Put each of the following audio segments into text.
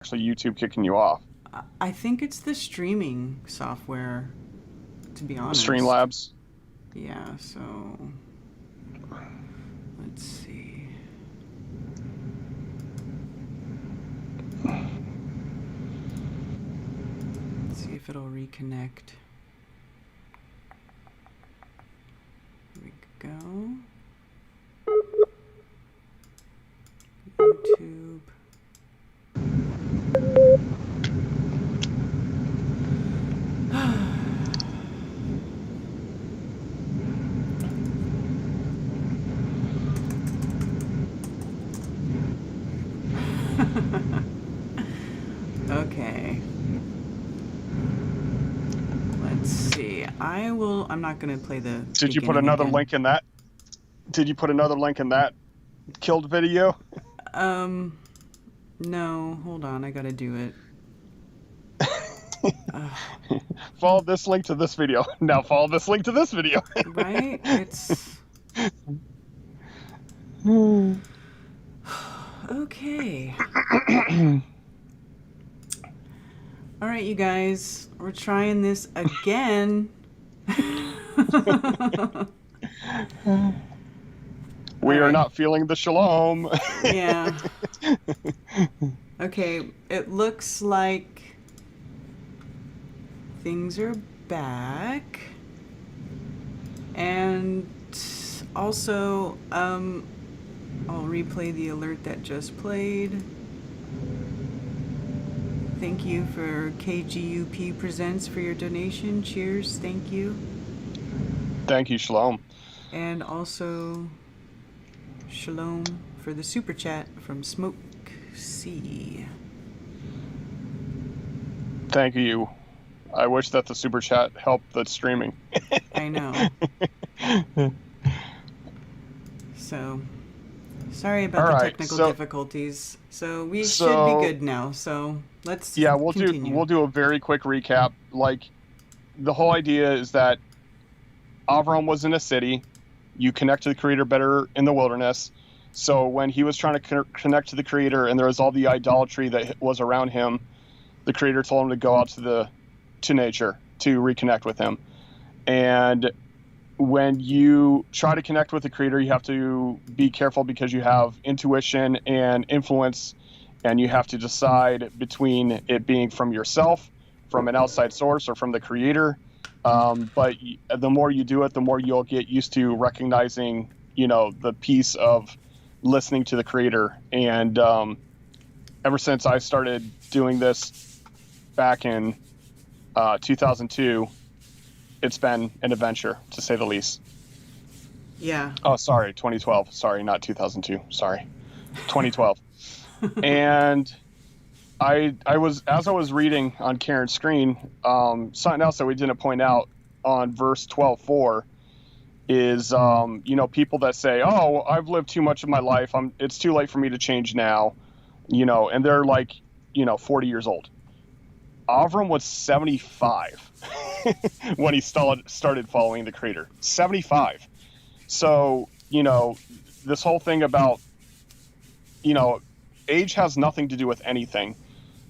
actually YouTube kicking you off. I think it's the streaming software, to be honest. Streamlabs. Yeah, so let's see. Let's see if it'll reconnect. Here we go. YouTube. Okay. Let's see. I'm not going to play the Did you put another again. link in that? Did you put another link in that killed video? No. Hold on. I got to do it. Follow this link to this video. Now follow this link to this video. Right? It's... Okay. All right, you guys. We're trying this again. We are not feeling the shalom. Yeah. Okay, it looks like things are back. And also, I'll replay the alert that just played. Thank you for KGUP Presents for your donation. Cheers. Thank you. Thank you, Shalom. And also, Shalom for the super chat from Smoke C. Thank you. I wish that the super chat helped the streaming. I know. So, sorry about the technical difficulties. So we should be good now. So let's continue. We'll do a very quick recap. Like, the whole idea is that Avram was in a city. You connect to the Creator better in the wilderness. So when he was trying to connect to the Creator, and there was all the idolatry that was around him, the Creator told him to go out to nature to reconnect with him. And when you try to connect with the Creator, you have to be careful because you have intuition and influence, and you have to decide between it being from yourself, from an outside source, or from the Creator. But the more you do it, the more you'll get used to recognizing, the piece of listening to the Creator. And ever since I started doing this back in 2002, it's been an adventure, to say the least. Yeah. Oh, sorry, 2012. Sorry, not 2002. Sorry, 2012. And I was reading on Karen's screen, something else that we didn't point out on verse 12:4 is, people that say, "Oh, I've lived too much of my life. It's too late for me to change now," and they're like, 40 years old. Avram was 75 when he started following the Creator. 75. So, this whole thing about, age has nothing to do with anything.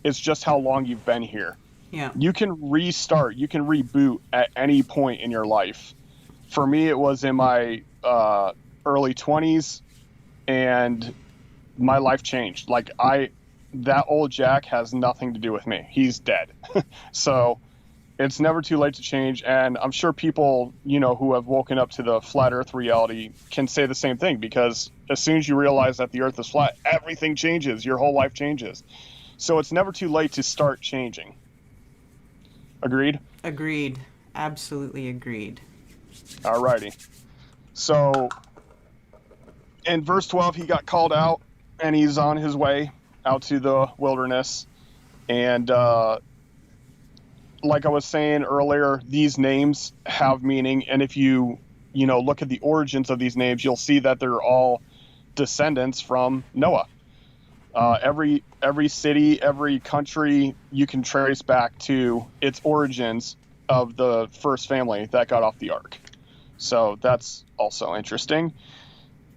It's just how long you've been here. Yeah. You can restart, you can reboot at any point in your life. For me, it was in my early 20s, and my life changed. Like, that old Jack has nothing to do with me. He's dead. So it's never too late to change. And I'm sure people, who have woken up to the flat earth reality can say the same thing, because as soon as you realize that the earth is flat, everything changes. Your whole life changes. So it's never too late to start changing. Agreed? Agreed. Absolutely agreed. Alrighty. So in verse 12, he got called out, and he's on his way out to the wilderness. And like I was saying earlier, these names have meaning. And if you look at the origins of these names, you'll see that they're all descendants from Noah. Every city, every country, you can trace back to its origins of the first family that got off the ark. So that's also interesting.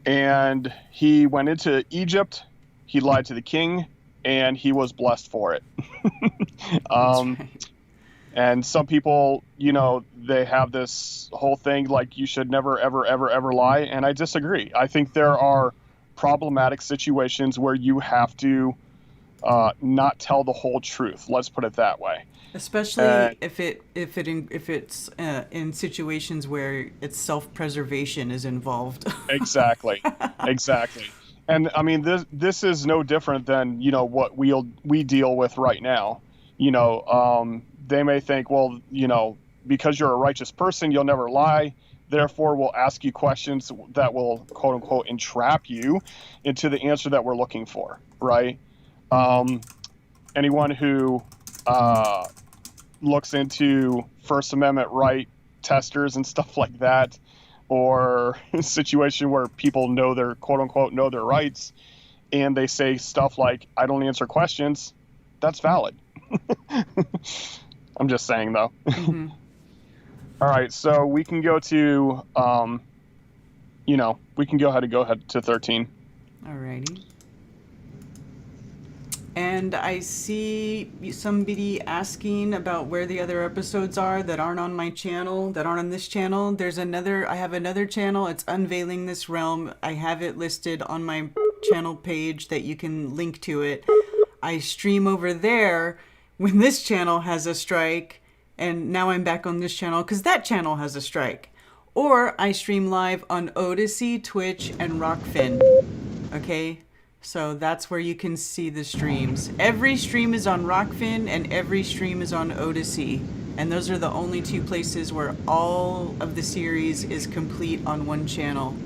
And he went into Egypt. He lied to the king, and he was blessed for it. That's right. And some people, they have this whole thing like you should never, ever, ever, ever lie. And I disagree. I think there are problematic situations where you have to not tell the whole truth. Let's put it that way. Especially if it's in situations where it's self-preservation is involved. Exactly. And I mean, this is no different than what we deal with right now. They may think, well, because you're a righteous person, you'll never lie. Therefore, we'll ask you questions that will, quote unquote, entrap you into the answer that we're looking for, right? Anyone who looks into First Amendment right testers and stuff like that, or a situation where people know their, quote unquote, know their rights, and they say stuff like, I don't answer questions, that's valid. I'm just saying, though. Mm-hmm. All right, so we can go to, we can go ahead to 13. All righty. And I see somebody asking about where the other episodes are that aren't on my channel, that aren't on this channel. I have another channel. It's Unveiling This Realm. I have it listed on my channel page that you can link to it. I stream over there when this channel has a strike, and now I'm back on this channel because that channel has a strike. Or I stream live on Odyssey, Twitch, and Rockfin. Okay? So that's where you can see the streams. Every stream is on Rockfin and every stream is on Odyssey. And those are the only two places where all of the series is complete on one channel.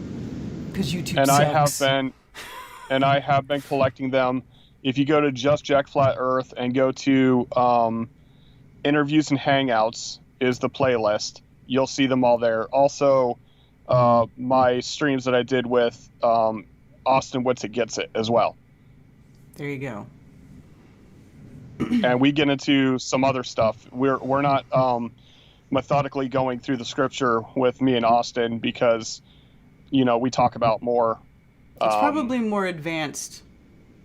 Because YouTube sucks. I have been collecting them. If you go to Just Jack Flat Earth and go to Interviews and Hangouts is the playlist, you'll see them all there. Also, my streams that I did with Austin Witsit Gets It as well. There you go. And we get into some other stuff. We're not methodically going through the scripture with me and Austin because, we talk about more. It's probably more advanced.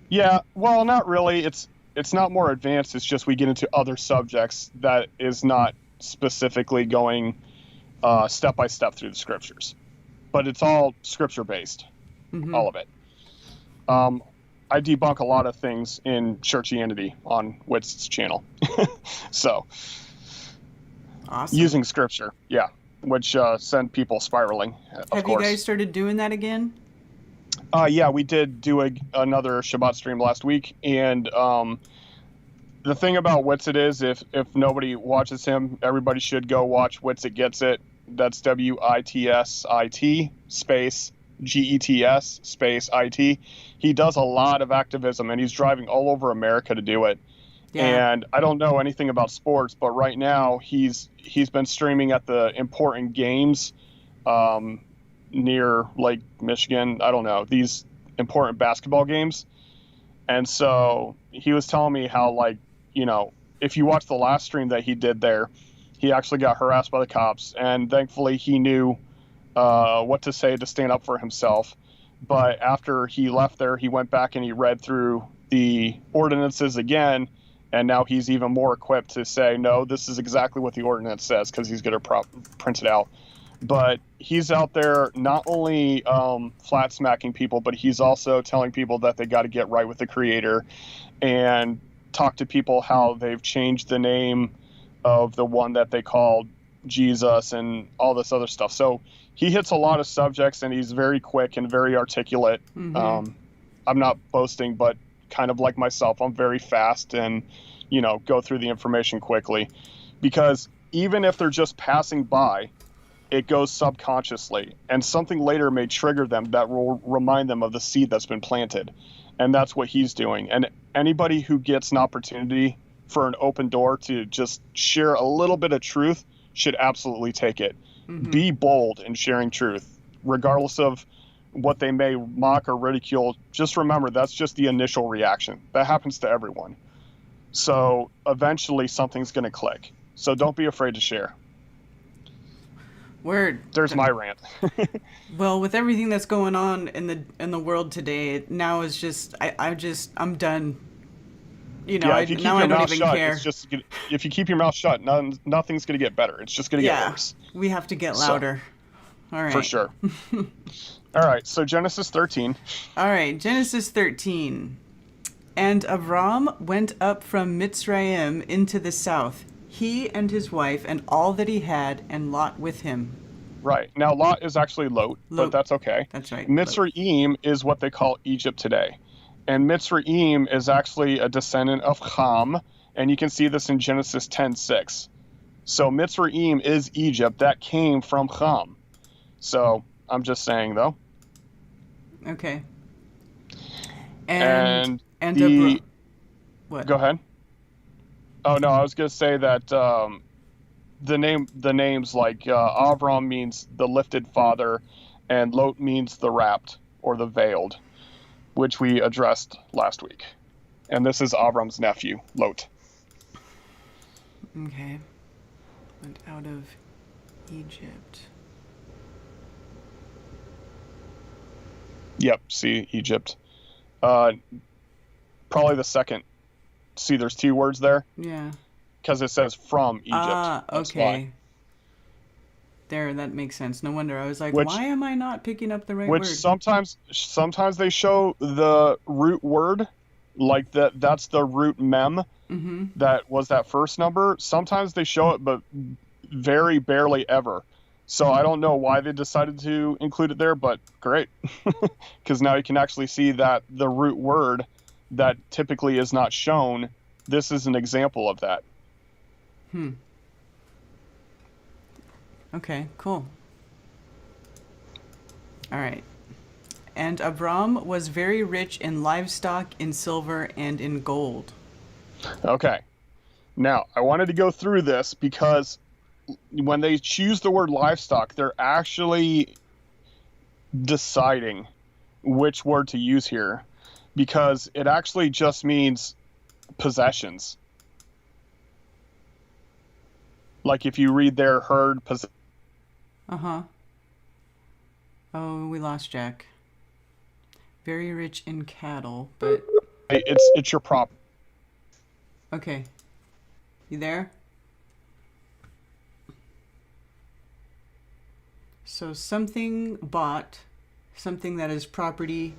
Yeah, well, not really. It's not more advanced. It's just we get into other subjects that is not specifically going step by step through the scriptures, but it's all scripture based, all of it. I debunk a lot of things in churchianity on Witsit's channel, so awesome. Using scripture, yeah, which send people spiraling. Have you guys started doing that again? Yeah, we did do another Shabbat stream last week, and the thing about Witsit is if nobody watches him, everybody should go watch Witsit Gets It. That's WITSIT space GETS space IT. He does a lot of activism, and he's driving all over America to do it. Yeah. And I don't know anything about sports, but right now he's been streaming at the important games near Lake Michigan. I don't know, these important basketball games. And so he was telling me how, if you watch the last stream that he did there, he actually got harassed by the cops, and thankfully he knew what to say to stand up for himself. But after he left there, he went back and he read through the ordinances again, and now he's even more equipped to say, no, this is exactly what the ordinance says, because he's going to print it out. But he's out there not only flat smacking people, but he's also telling people that they got to get right with the Creator and talk to people how they've changed the name of the one that they called Jesus and all this other stuff. So he hits a lot of subjects, and he's very quick and very articulate. I'm not boasting, but kind of like myself, I'm very fast and, go through the information quickly, because even if they're just passing by, it goes subconsciously, and something later may trigger them that will remind them of the seed that's been planted. And that's what he's doing. And anybody who gets an opportunity for an open door to just share a little bit of truth should absolutely take it. Be bold in sharing truth, regardless of what they may mock or ridicule. Just remember, that's just the initial reaction. That happens to everyone. So eventually something's going to click. So don't be afraid to share. Word. There's my rant. Well, with everything that's going on in the world today, now is just I'm done. you know, Yeah, if you keep now your I don't mouth even shut, care. it's just if you keep your mouth shut, nothing's going to get better. It's just going to get Yeah, worse. we have to get So, louder. All for right. sure. All right, so Genesis 13. All right, Genesis 13. And Avram went up from Mitzrayim into the south, he and his wife and all that he had, and Lot with him. Right. Now, Lot is actually Lot, but Lot. that's okay. That's right. Mitzrayim is what they call Egypt today. And Mitzrayim is actually a descendant of Ham, and you can see this in Genesis 10:6. So Mitzrayim is Egypt. That came from Ham. So I'm just saying, though. Okay. And Abram. What? Go ahead. Oh, no, I was going to say that the names like Avram means the lifted father, and Lot means the wrapped or the veiled, which we addressed last week. And this is Avram's nephew, Lot. Okay. Went out of Egypt. Yep, see, Egypt. Probably the second. See, there's two words there? Yeah. Because it says from Egypt. Ah, That's okay. why. There, that makes sense. No wonder. I was like, Which- why am I not picking up the right Which word? sometimes they show the root word, like that's the root mem. Mm-hmm. That was that first number. Sometimes they show it, but very barely ever. So I don't know why they decided to include it there, but great. Because now you can actually see that the root word that typically is not shown, this is an example of that. Okay, cool. All right. And Abram was very rich in livestock, in silver, and in gold. Okay. Now, I wanted to go through this because when they choose the word livestock, they're actually deciding which word to use here, because it actually just means possessions. Like if you read their herd possessions. Uh-huh. Oh, we lost Jack. Very rich in cattle, but... It's your prop. Okay. You there? So something bought, something that is property.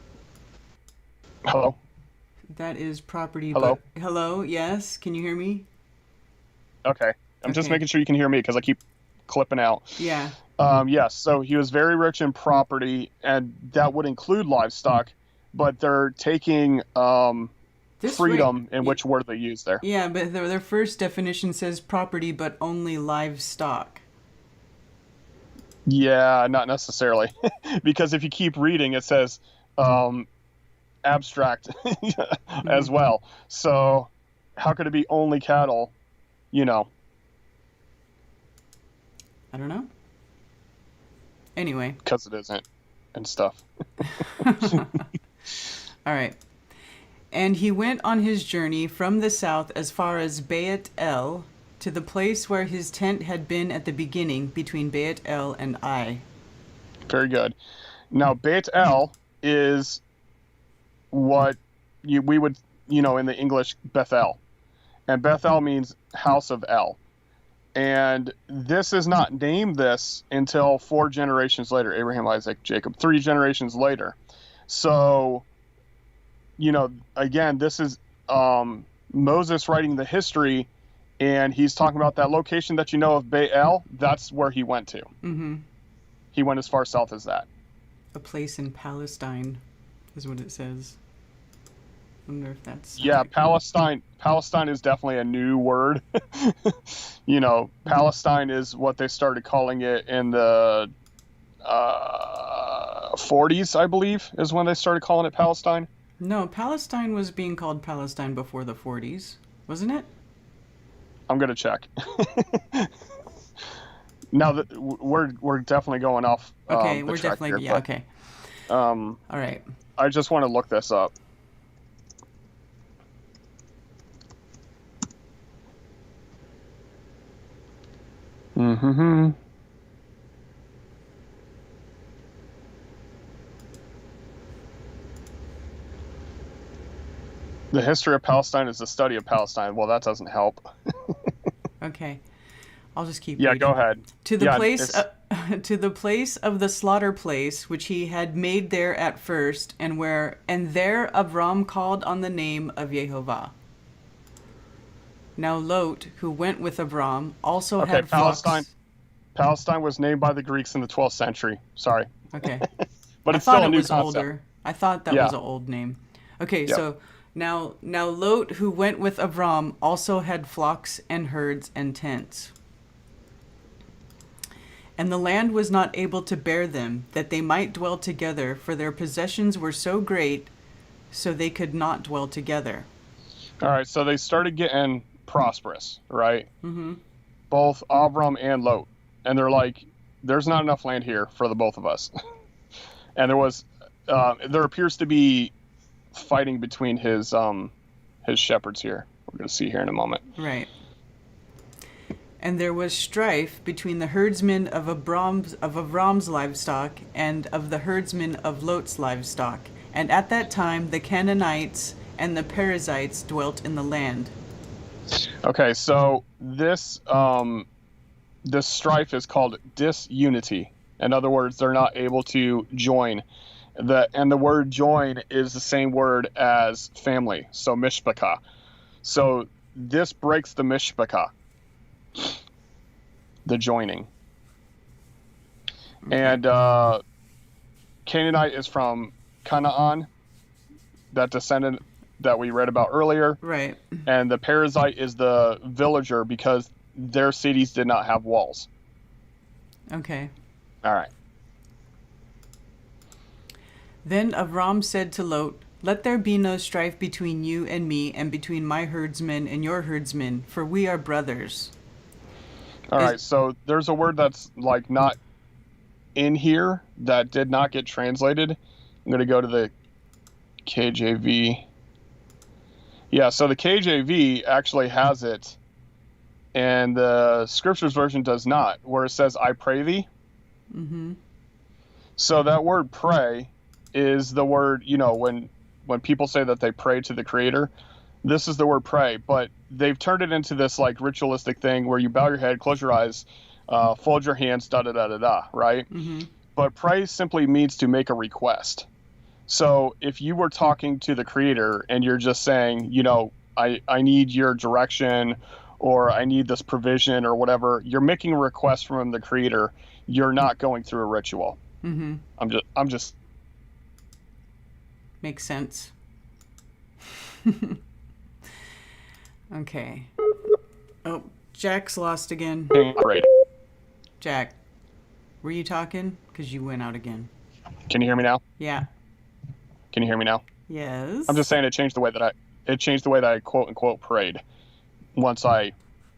Hello? That is property. Hello? But, hello? Yes? Can you hear me? Okay. I'm just Okay. making sure you can hear me because I keep clipping out. Yeah. Yes, so he was very rich in property, and that would include livestock, but they're taking freedom in which word they use there. Yeah, but their first definition says property, but only livestock. Yeah, not necessarily. Because if you keep reading, it says abstract as well. So how could it be only cattle? You know. I don't know. Anyway. Because it isn't and stuff. All right. And he went on his journey from the south as far as Beit El, to the place where his tent had been at the beginning, between Beit El and Ai. Very good. Now, Beit El is what we would, in the English, Bethel. And Bethel means house of El. And this is not named this until 4 generations later. Abraham, Isaac, Jacob, 3 generations later. So, again, this is Moses writing the history, and he's talking about that location that of Beit El. That's where he went to. Mm-hmm. He went as far south as that. A place in Palestine is what it says. I wonder if that's... Yeah, Palestine. Palestine is definitely a new word. Palestine is what they started calling it in the 40s, I believe, is when they started calling it Palestine. No, Palestine was being called Palestine before the 40s, wasn't it? I'm gonna check. Now that we're definitely going off. Okay, we're track definitely here, but, okay. All right. I just want to look this up. Mm-hmm. The history of Palestine is the study of Palestine. Well, that doesn't help. Okay. I'll just keep Yeah, reading. go ahead. To the Yeah, place to the place of the slaughter place which he had made there at first, and there Avram called on the name of Jehovah. Now Lot, who went with Avram, also okay, had Palestine. flocks. Palestine was named by the Greeks in the 12th century. Sorry. Okay. But I it's still thought a it new was concept. older. I thought that Yeah. was an old name. Okay, Yep. so now Lot, who went with Avram, also had flocks and herds and tents. And the land was not able to bear them, that they might dwell together, for their possessions were so great, so they could not dwell together. All right, so they started getting prosperous, right? Mm-hmm. Both Avram and Lot. And they're like, there's not enough land here for the both of us. And there appears to be fighting between his shepherds here. We're going to see here in a moment. Right. And there was strife between the herdsmen of Avram's livestock and of the herdsmen of Lot's livestock. And at that time the Canaanites and the Perizzites dwelt in the land. Okay, so this strife is called disunity. In other words, they're not able to join. And the word join is the same word as family, so mishpachah. So this breaks the mishpachah, the joining. Okay. And Canaanite is from Canaan, that descendant that we read about earlier. Right. And the Perizzite is the villager because their cities did not have walls. Okay. All right. Then Avram said to Lot, "Let there be no strife between you and me, and between my herdsmen and your herdsmen, for we are brothers." All right, so there's a word that's like not in here that did not get translated. I'm going to go to the KJV. Yeah, so the KJV actually has it, and the Scriptures version does not, where it says, "I pray thee." Mm-hmm. So that word pray is the word, when people say that they pray to the Creator, this is the word pray, but they've turned it into this like ritualistic thing where you bow your head, close your eyes, fold your hands, da-da-da-da-da, right? Mm-hmm. But pray simply means to make a request. So if you were talking to the Creator and you're just saying, I need your direction, or I need this provision or whatever, you're making a request from the Creator. You're not going through a ritual. Mm-hmm. I'm just Makes sense. Okay. Oh, Jack's lost again. great. Jack, were you talking? Because you went out again. Can you hear me now? Yeah. Can you hear me now? Yes. I'm just saying it changed the way that I quote unquote prayed once I,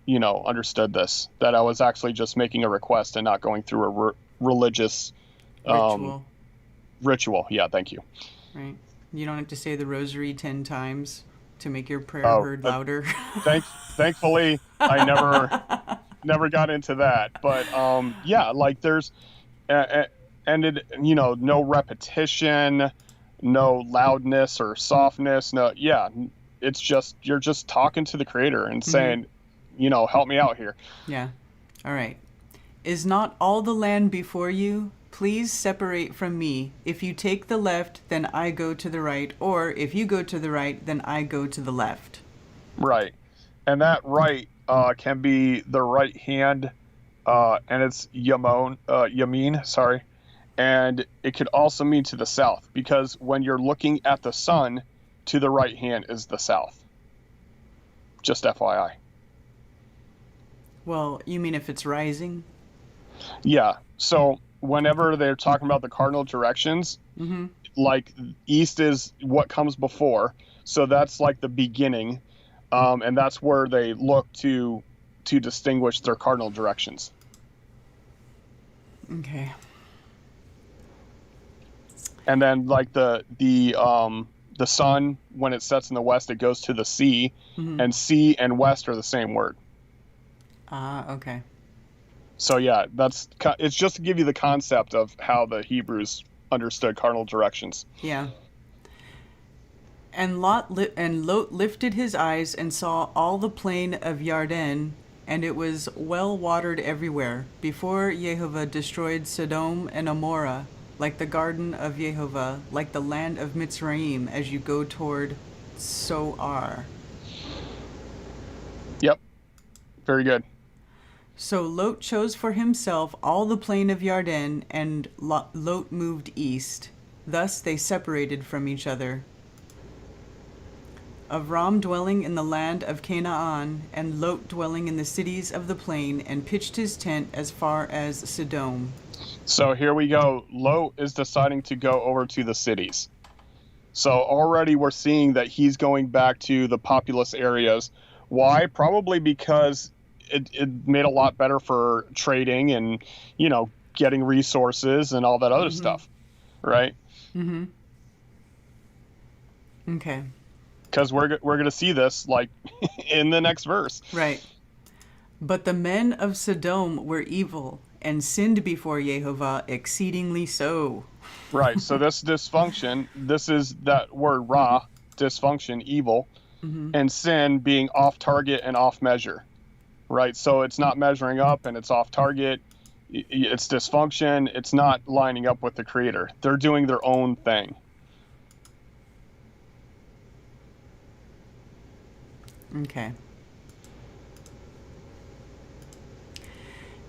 understood that I was actually just making a request and not going through a religious ritual. Yeah, thank you. Right. You don't have to say the rosary 10 times to make your prayer heard louder. Thankfully, I never got into that. But yeah, like there's no repetition, no loudness or softness. No, yeah, it's just you're just talking to the Creator and saying, help me out here. Yeah. All right. Is not all the land before you? Please separate from me. If you take the left, then I go to the right, or if you go to the right, then I go to the left. Right. And that right can be the right hand, and it's yamin, sorry. And it could also mean to the south, because when you're looking at the sun, to the right hand is the south. Just FYI. Well, you mean if it's rising? Yeah. So whenever they're talking about the cardinal directions, mm-hmm. like east is what comes before. So that's like the beginning. And that's where they look to distinguish their cardinal directions. Okay. And then like the sun, when it sets in the west, it goes to the sea, mm-hmm. and sea and west are the same word. Okay. So yeah, it's just to give you the concept of how the Hebrews understood cardinal directions. Yeah. And Lot lifted his eyes and saw all the plain of Yarden, and it was well watered everywhere, before Jehovah destroyed Sodom and Amorah, like the garden of Jehovah, like the land of Mitzrayim, as you go toward Soar. Yep. Very good. So Lot chose for himself all the plain of Yarden, and Lot moved east. Thus they separated from each other. Avram dwelling in the land of Canaan, and Lot dwelling in the cities of the plain, and pitched his tent as far as Sodom. So here we go. Lot is deciding to go over to the cities. So already we're seeing that he's going back to the populous areas. Why? Probably because it made a lot better for trading and, getting resources and all that other stuff, right? Mm-hmm. Okay. Because we're going to see this, in the next verse. Right. But the men of Sodom were evil, and sinned before Jehovah exceedingly so. Right, so this dysfunction, this is that word ra, dysfunction, evil, and sin being off target and off measure. Right, so it's not measuring up and it's off target. It's dysfunction. It's not lining up with the Creator. They're doing their own thing. Okay.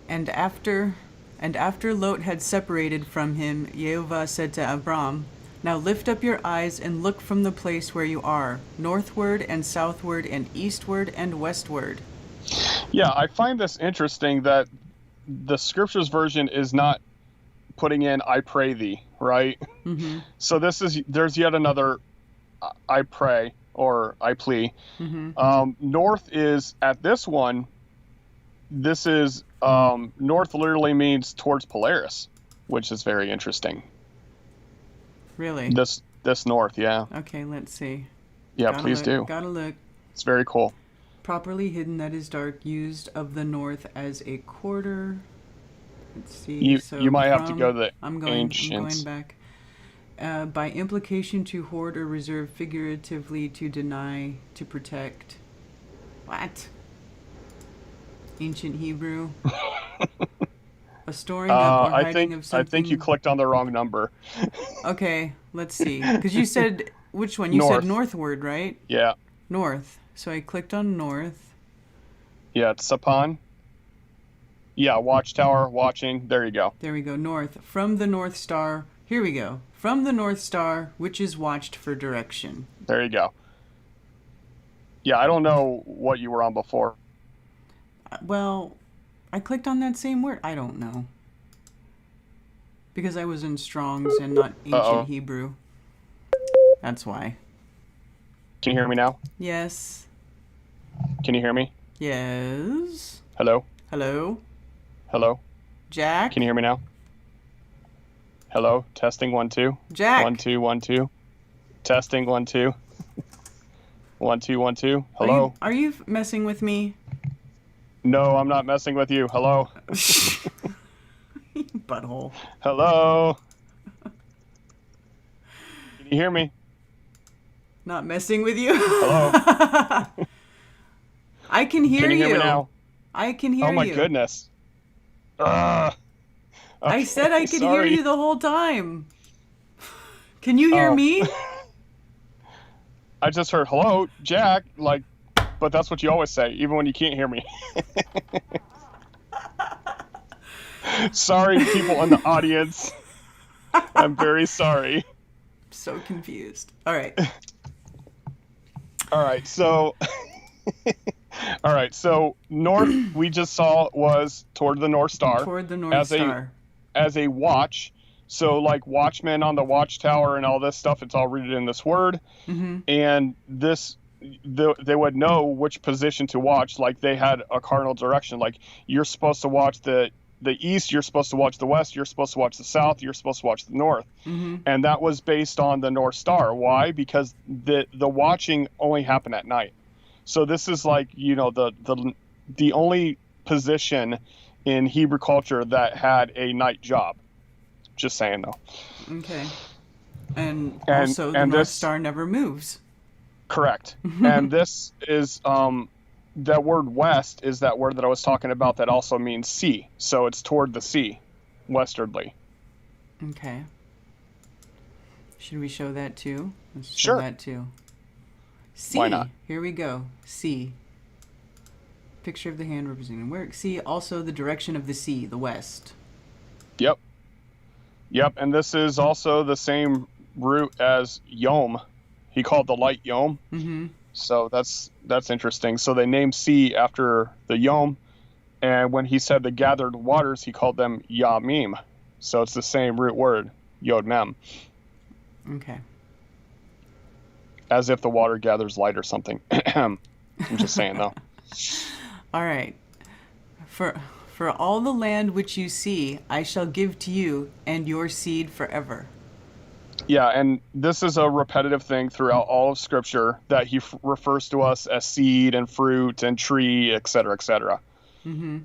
And after Lot had separated from him, Jehovah said to Abram, "Now lift up your eyes and look from the place where you are, northward and southward and eastward and westward." Yeah, I find this interesting that the Scriptures version is not putting in "I pray thee," right? Mm-hmm. So there's yet another "I pray" or "I plea." Mm-hmm. North is at this one. This is north literally means towards Polaris, which is very interesting. Really? This north, yeah. Okay, let's see. Yeah, please do. Gotta look. It's very cool. Properly hidden, that is dark, used of the north as a quarter. Let's see. You might have to go to the ancients. I'm going back. By implication, to hoard or reserve, figuratively, to deny, to protect. What? Ancient Hebrew. A storing up or hiding of something. I think you clicked on the wrong number. Okay, let's see. Because you said, which one? You said northward, right? Yeah. North. So I clicked on north. Yeah, it's Sapan. Yeah, watchtower, watching. There you go. There we go. North. From the North Star. Here we go. From the North Star, which is watched for direction. There you go. Yeah, I don't know what you were on before. Well, I clicked on that same word. I don't know. Because I was in Strong's and not ancient Hebrew. That's why. Can you hear me now? Yes. Can you hear me? Yes. Hello? Hello? Hello? Jack? Can you hear me now? Hello? Testing 1 2. Jack. 1 2 1 2. Testing 1 2. 1 2 1 2. Hello? Are you messing with me? No, I'm not messing with you. Hello? Butthole. Hello? Can you hear me? Not messing with you? Hello? I can hear you. Can you hear me now? I can hear you. Oh my goodness. Okay, I said I could hear you the whole time. Can you hear me? I just heard, hello, Jack, but that's what you always say, even when you can't hear me. Sorry, people in the audience. I'm very sorry. So confused. All right. All right, so north we just saw was toward the North Star. Toward the North Star. As a watch. So like watchmen on the watchtower and all this stuff, it's all rooted in this word. Mm-hmm. And they would know which position to watch. Like they had a cardinal direction. Like you're supposed to watch the east, you're supposed to watch the west, you're supposed to watch the south, you're supposed to watch the north. Mm-hmm. And that was based on the North Star. Why? Because the watching only happened at night. So this is like, the only position in Hebrew culture that had a night job. Just saying though. Okay. And also the North Star never moves. Correct. And this is that word west is that word that I was talking about that also means sea. So it's toward the sea, westwardly. Okay. Should we show that too? Let's show Sure. that too. Sea. Why not? Here we go. Sea. Picture of the hand representing where sea, also the direction of the sea, the west. Yep. Yep. And this is also the same root as Yom. He called the light Yom. Mm-hmm. So that's interesting. So they named sea after the Yom, and when he said the gathered waters, he called them Yamim. So it's the same root word, Yod Mem. Okay. As if the water gathers light or something. I'm just saying though. All right. For all the land which you see, I shall give to you and your seed forever. Yeah, and this is a repetitive thing throughout all of Scripture that he refers to us as seed and fruit and tree, etc., etc. Mm-hmm.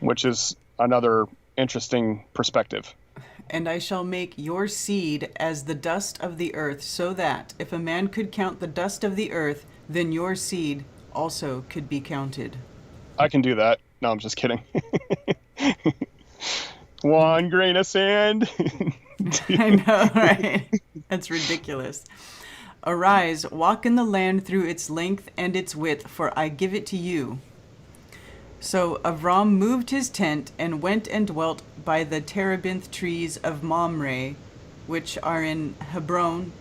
Which is another interesting perspective. And I shall make your seed as the dust of the earth, so that if a man could count the dust of the earth, then your seed also could be counted. I can do that. No, I'm just kidding. 1 grain of sand. I know, right? That's ridiculous. Arise, walk in the land through its length and its width, for I give it to you. So Avram moved his tent and went and dwelt by the terebinth trees of Mamre, which are in Hebron,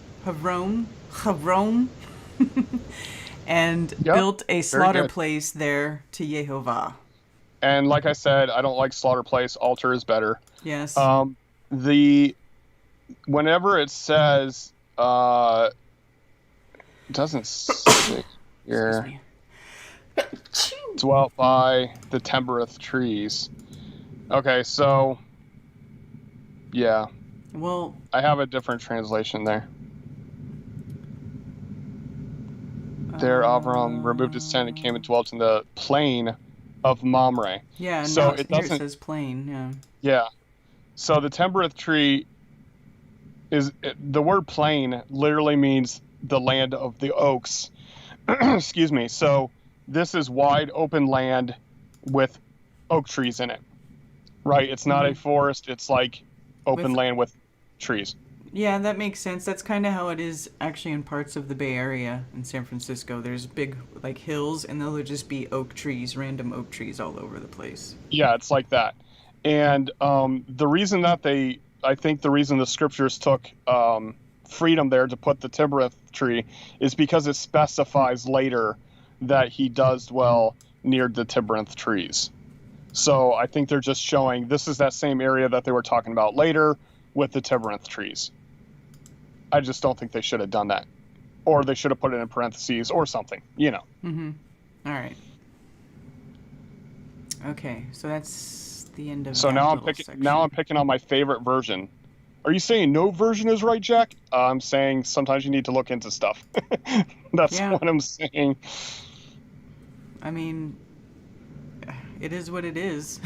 and built a slaughter place there to Yehovah. And like I said, I don't like slaughter place. Altar is better. Yes. Whenever it says, it doesn't say here, dwelt by the terebinth trees. Okay, so, yeah. Well, I have a different translation there. There, Avram removed his tent and came and dwelt in the plain of Mamre. Yeah, so no, it here doesn't. It says plain. Yeah. Yeah. So the terebinth tree is the word plain literally means the land of the oaks. Excuse me. So this is wide open land with oak trees in it. Right? It's not a forest. It's like open land with trees. Yeah, that makes sense. That's kind of how it is actually in parts of the Bay Area in San Francisco. There's big like hills and there'll just be oak trees, random oak trees all over the place. Yeah, it's like that. And the reason that I think the reason the scriptures took freedom there to put the terebinth tree is because it specifies later that he does dwell near the terebinth trees. So I think they're just showing this is that same area that they were talking about later with the terebinth trees. I just don't think they should have done that. Or they should have put it in parentheses or something, you know. Mm-hmm. All right. Okay, so that's the end of so now I'm picking on my favorite version. Are you saying no version is right, Jack? I'm saying sometimes you need to look into stuff. That's what I'm saying. I mean, it is what it is.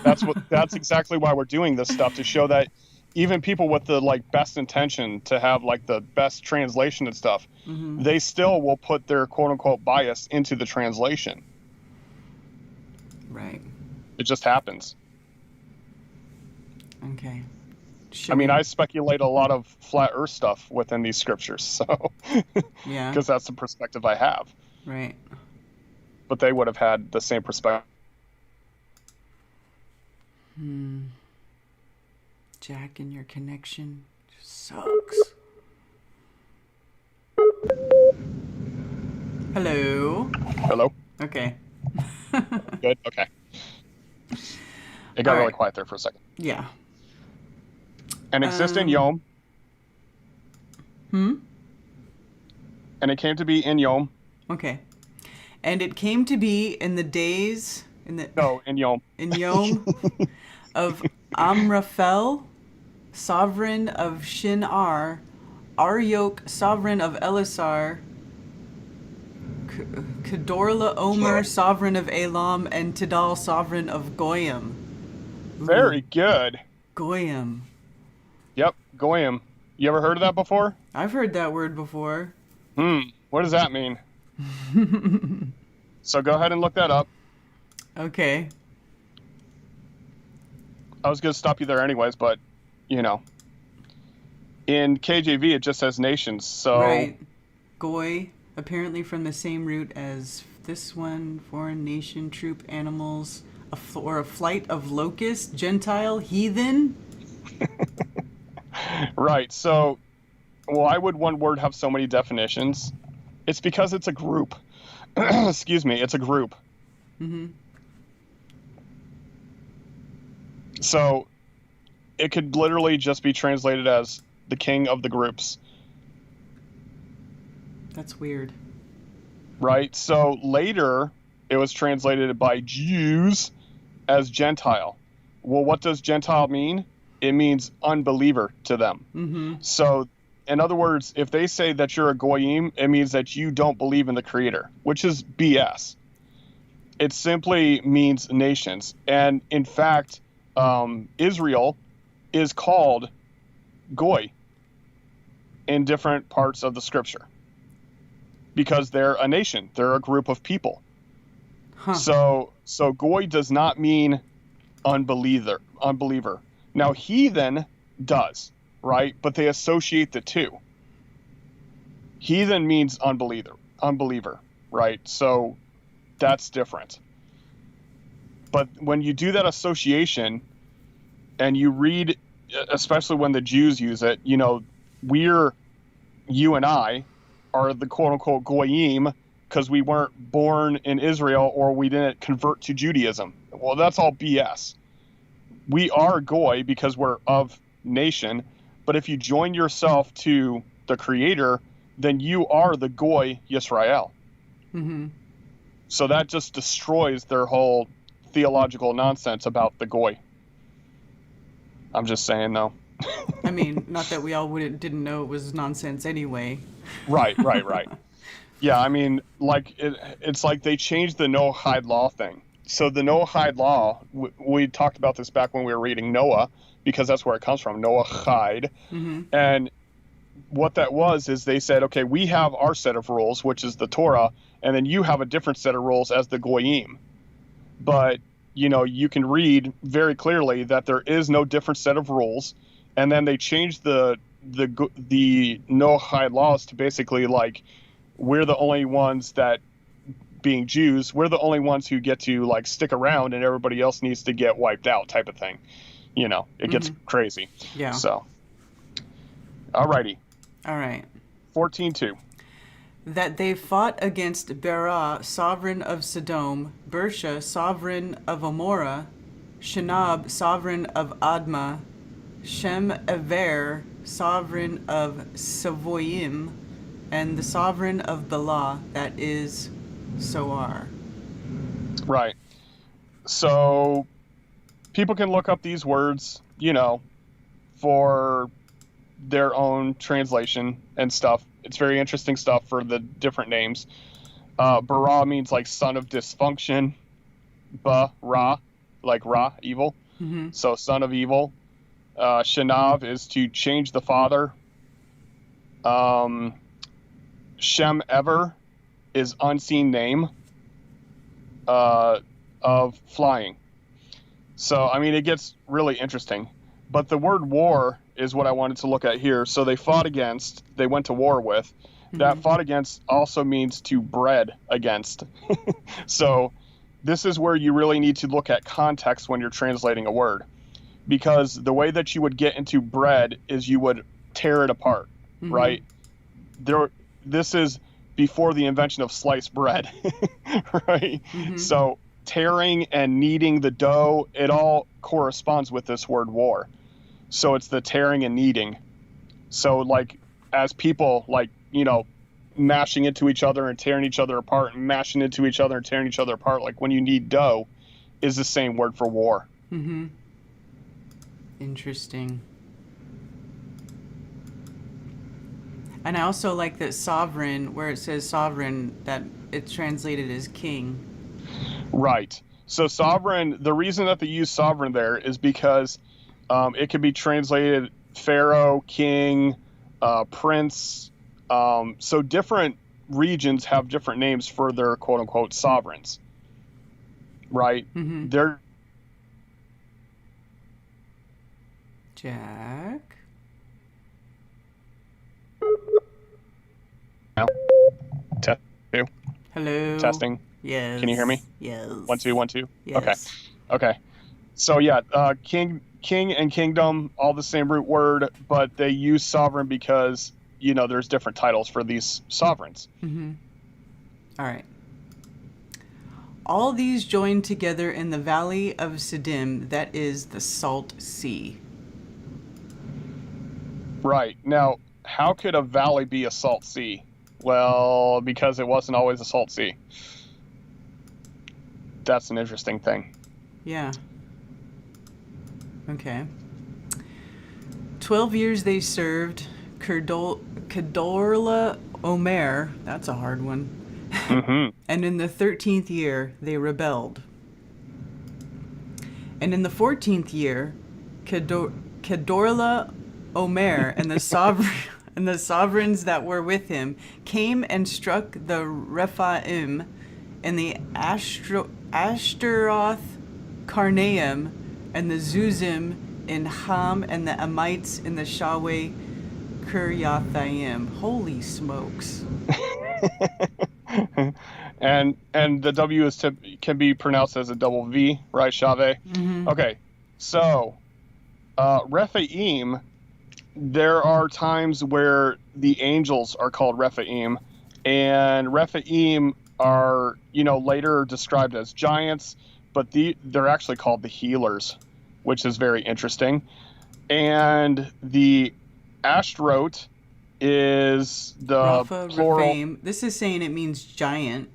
That's exactly why we're doing this stuff, to show that even people with the like best intention to have like the best translation and stuff, they still will put their quote unquote bias into the translation. Right. It just happens. Okay. I speculate a lot of flat earth stuff within these scriptures, so yeah, because that's the perspective I have. Right. But they would have had the same perspective. Jack, and your connection just sucks. Hello. Hello. Okay. Good. Okay. It got really quiet there for a second. Yeah. And exist in Yom. And it came to be in Yom. Okay. And it came to be in the days in Yom. In Yom of Amraphel, sovereign of Shinar, Arioch, sovereign of Elisar, Kedorla Omer, sovereign of Elam, and Tidal, sovereign of Goyim. Very good. Goyim. Yep, Goyim. You ever heard of that before? I've heard that word before. What does that mean? So go ahead and look that up. Okay. I was going to stop you there anyways, but, you know. In KJV, it just says nations, so... Right. Goy, apparently from the same root as this one, foreign nation, troop, animals, or a flight of locusts, Gentile, heathen. Right, so why would one word have so many definitions? It's because it's a group. Excuse me, it's a group. Mm-hmm. So it could literally just be translated as the king of the groups. That's weird. Right? So later, it was translated by Jews as Gentile. Well, what does Gentile mean? It means unbeliever to them. Mm-hmm. So, in other words, if they say that you're a goyim, it means that you don't believe in the Creator, which is BS. It simply means nations. And in fact, Israel is called goy in different parts of the scripture because they're a nation. They're a group of people. Huh. So goy does not mean unbeliever. Now, heathen does, right? But they associate the two. Heathen means unbeliever, right? So that's different. But when you do that association and you read, especially when the Jews use it, you know, you and I are the quote unquote goyim because we weren't born in Israel or we didn't convert to Judaism. Well, that's all BS. We are goy because we're of nation, but if you join yourself to the Creator, then you are the goy Yisrael. Mm-hmm. So that just destroys their whole theological nonsense about the goy. I'm just saying, though. I mean, not that we all didn't know it was nonsense anyway. Right. Yeah, I mean, like it's like they changed the Noahide law thing. So the Noahide law, we talked about this back when we were reading Noah, because that's where it comes from, Noahide. Mm-hmm. And what that was is they said, okay, we have our set of rules, which is the Torah, and then you have a different set of rules as the Goyim. But, you know, you can read very clearly that there is no different set of rules. And then they changed the Noahide laws to basically like, we're the only ones that, being Jews, we're the only ones who get to like stick around and everybody else needs to get wiped out type of thing. You know, it gets crazy. Yeah. So, alrighty. All right. 14:2. That they fought against Berah, sovereign of Sodom, Bersha, sovereign of Amorah, Shinab, sovereign of Admah, Shem Ever, sovereign of Savoyim, and the sovereign of Bela, that is Soar. Right. So people can look up these words, you know, for their own translation and stuff. It's very interesting stuff for the different names. Bara means like son of dysfunction. Ra, like Ra, evil. Mm-hmm. So son of evil. Shanav is to change the father. Shem Ever is unseen name of flying. So, I mean, it gets really interesting. But the word war is what I wanted to look at here. So they went to war with. Mm-hmm. That fought against also means to bread against. So this is where you really need to look at context when you're translating a word. Because the way that you would get into bread is you would tear it apart, mm-hmm. right? This is before the invention of sliced bread, right? Mm-hmm. So tearing and kneading the dough, it all corresponds with this word war. So it's the tearing and kneading. So like as people like, you know, mashing into each other and tearing each other apart and mashing into each other and tearing each other apart, like when you knead dough is the same word for war. Mm-hmm. Interesting. And I also like that sovereign, where it says sovereign, that it's translated as king. Right. So sovereign, the reason that they use sovereign there is because it could be translated pharaoh, king, prince. So different regions have different names for their quote unquote sovereigns, right? Mm-hmm. They're Jack. test two. Hello. Testing. Yes. Can you hear me? Yes. 1 2 1 2. Yes. Okay. So yeah, king and kingdom, all the same root word, but they use sovereign because there's different titles for these sovereigns. Mm-hmm. All right. All these joined together in the valley of Siddim, that is the Salt Sea. Right. Now, how could a valley be a salt sea? Well, because it wasn't always a salt sea. That's an interesting thing. Yeah. Okay. 12 years they served Kedorla Omer, that's a hard one, Mm-hmm. and in the 13th year they rebelled. And in the 14th year, Kedorla Omer and the sovereigns that were with him came and struck the Rephaim and the Ashtaroth Karnaim and the Zuzim in Ham and the Amites in the Shaweh Kiryathaim. Holy smokes. and the W can be pronounced as a double V, right, Shave? Mm-hmm. Okay, so Rephaim, there are times where the angels are called Rephaim, and Rephaim are later described as giants, but they're actually called the healers, which is very interesting. And the Ashtaroth is the Rapha, plural. Rephaim. This is saying it means giant.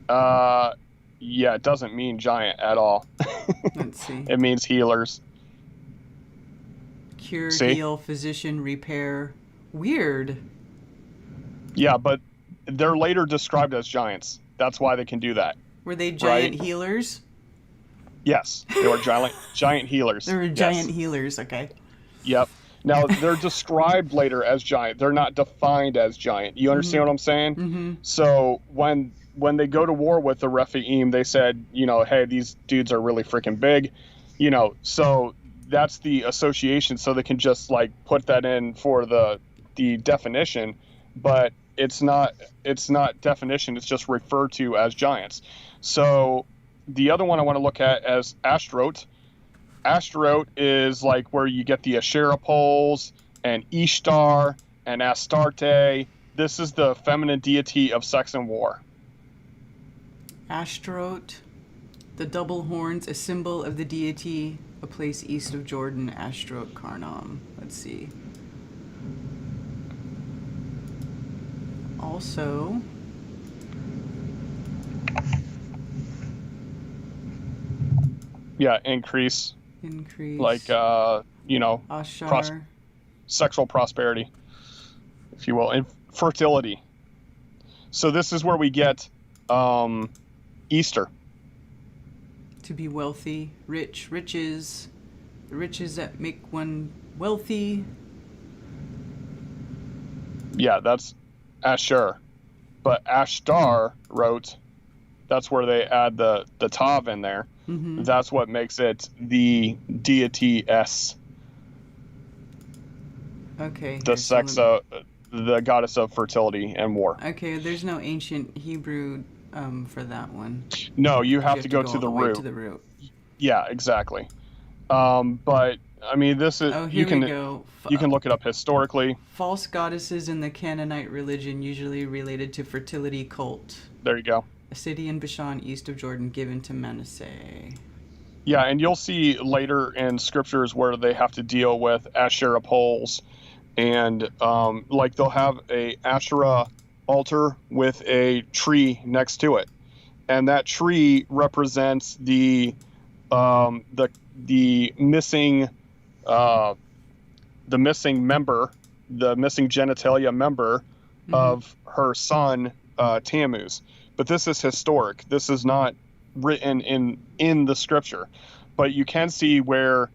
Yeah, it doesn't mean giant at all. Let's see. It means healers. Cure, See? heal, physician, repair. Weird. Yeah, but they're later described as giants. That's why they can do that. Were they giant Right. healers? Yes, they were giant healers. They were Yes. giant healers, okay. Yep. Now, they're described later as giant. They're not defined as giant. You understand what I'm saying? Mm-hmm. So when they go to war with the Rephaim, they said, hey, these dudes are really freaking big. So that's the association. So they can just put that in for the definition, but it's not definition. It's just referred to as giants. So the other one I want to look at as Ashtaroth. Ashtaroth is where you get the Asherah poles and Ishtar and Astarte. This is the feminine deity of sex and war. Ashtaroth, the double horns, a symbol of the deity, a place east of Jordan, Ashtaroth Karnam. Let's see. Also, Yeah, increase. Ashar. Sexual prosperity, if you will, and fertility. So this is where we get Easter. To be wealthy, riches, the riches that make one wealthy. Yeah, that's Asher. But Ashtar wrote, that's where they add the tav in there. Mm-hmm. That's what makes it the deity-s. Okay. The goddess of fertility and war. Okay, there's no ancient Hebrew for that one. No, you have to go to the root. To the root. Yeah, exactly. But I mean, this is Here we go. You can look it up historically. False goddesses in the Canaanite religion, usually related to fertility cult. There you go. A city in Bashan, east of Jordan, given to Manasseh. Yeah, and you'll see later in scriptures where they have to deal with Asherah poles, and they'll have a Asherah altar with a tree next to it, and that tree represents the missing member, the missing genitalia member of her son Tammuz. But this is historic. This is not written in the scripture, but you can see where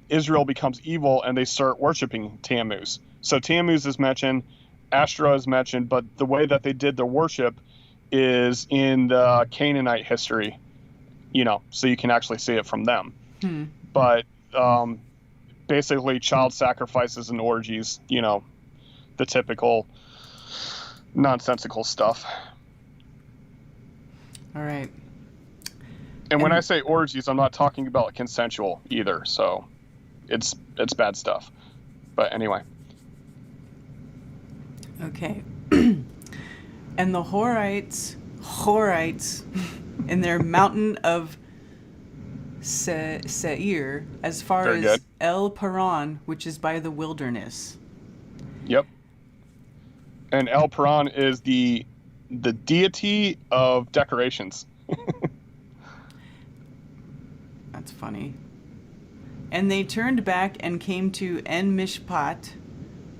Israel becomes evil and they start worshiping Tammuz. So Tammuz is mentioned, Ashtoreth is mentioned, but the way that they did their worship is in the Canaanite history, so you can actually see it from them. But basically child sacrifices and orgies, the typical nonsensical stuff. All right. And when I say orgies, I'm not talking about consensual either, so it's bad stuff. But anyway. Okay. And the Horites in their mountain of Seir, as far Very as good. El Paran, which is by the wilderness. Yep. And El Paran is the deity of decorations. That's funny. And they turned back and came to En Mishpat,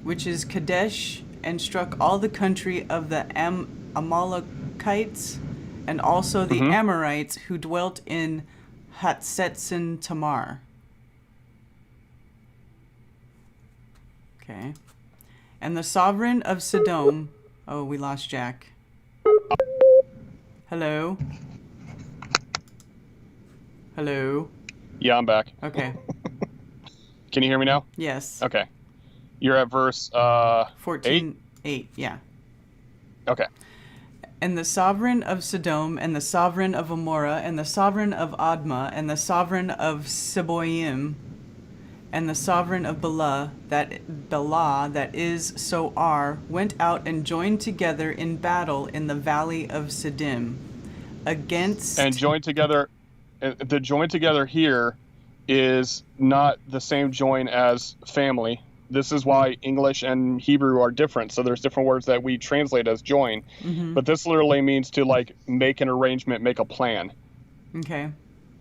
which is Kadesh, and struck all the country of the Amalekites, and also the Amorites who dwelt in Hatzetzen Tamar. Okay. And the sovereign of Sodom... Oh, we lost Jack. Hello? Hello? Yeah, I'm back. Okay. Can you hear me now? Yes. Okay. You're at verse 14:8, yeah. Okay. And the sovereign of Sodom, and the sovereign of Amorah, and the sovereign of Admah, and the sovereign of Seboim, and the sovereign of Bela, that is Soar, went out and joined together in battle in the valley of Siddim against... And joined together, the join together here is not the same join as family. This is why English and Hebrew are different. So there's different words that we translate as join. But this literally means to make an arrangement, make a plan. Okay.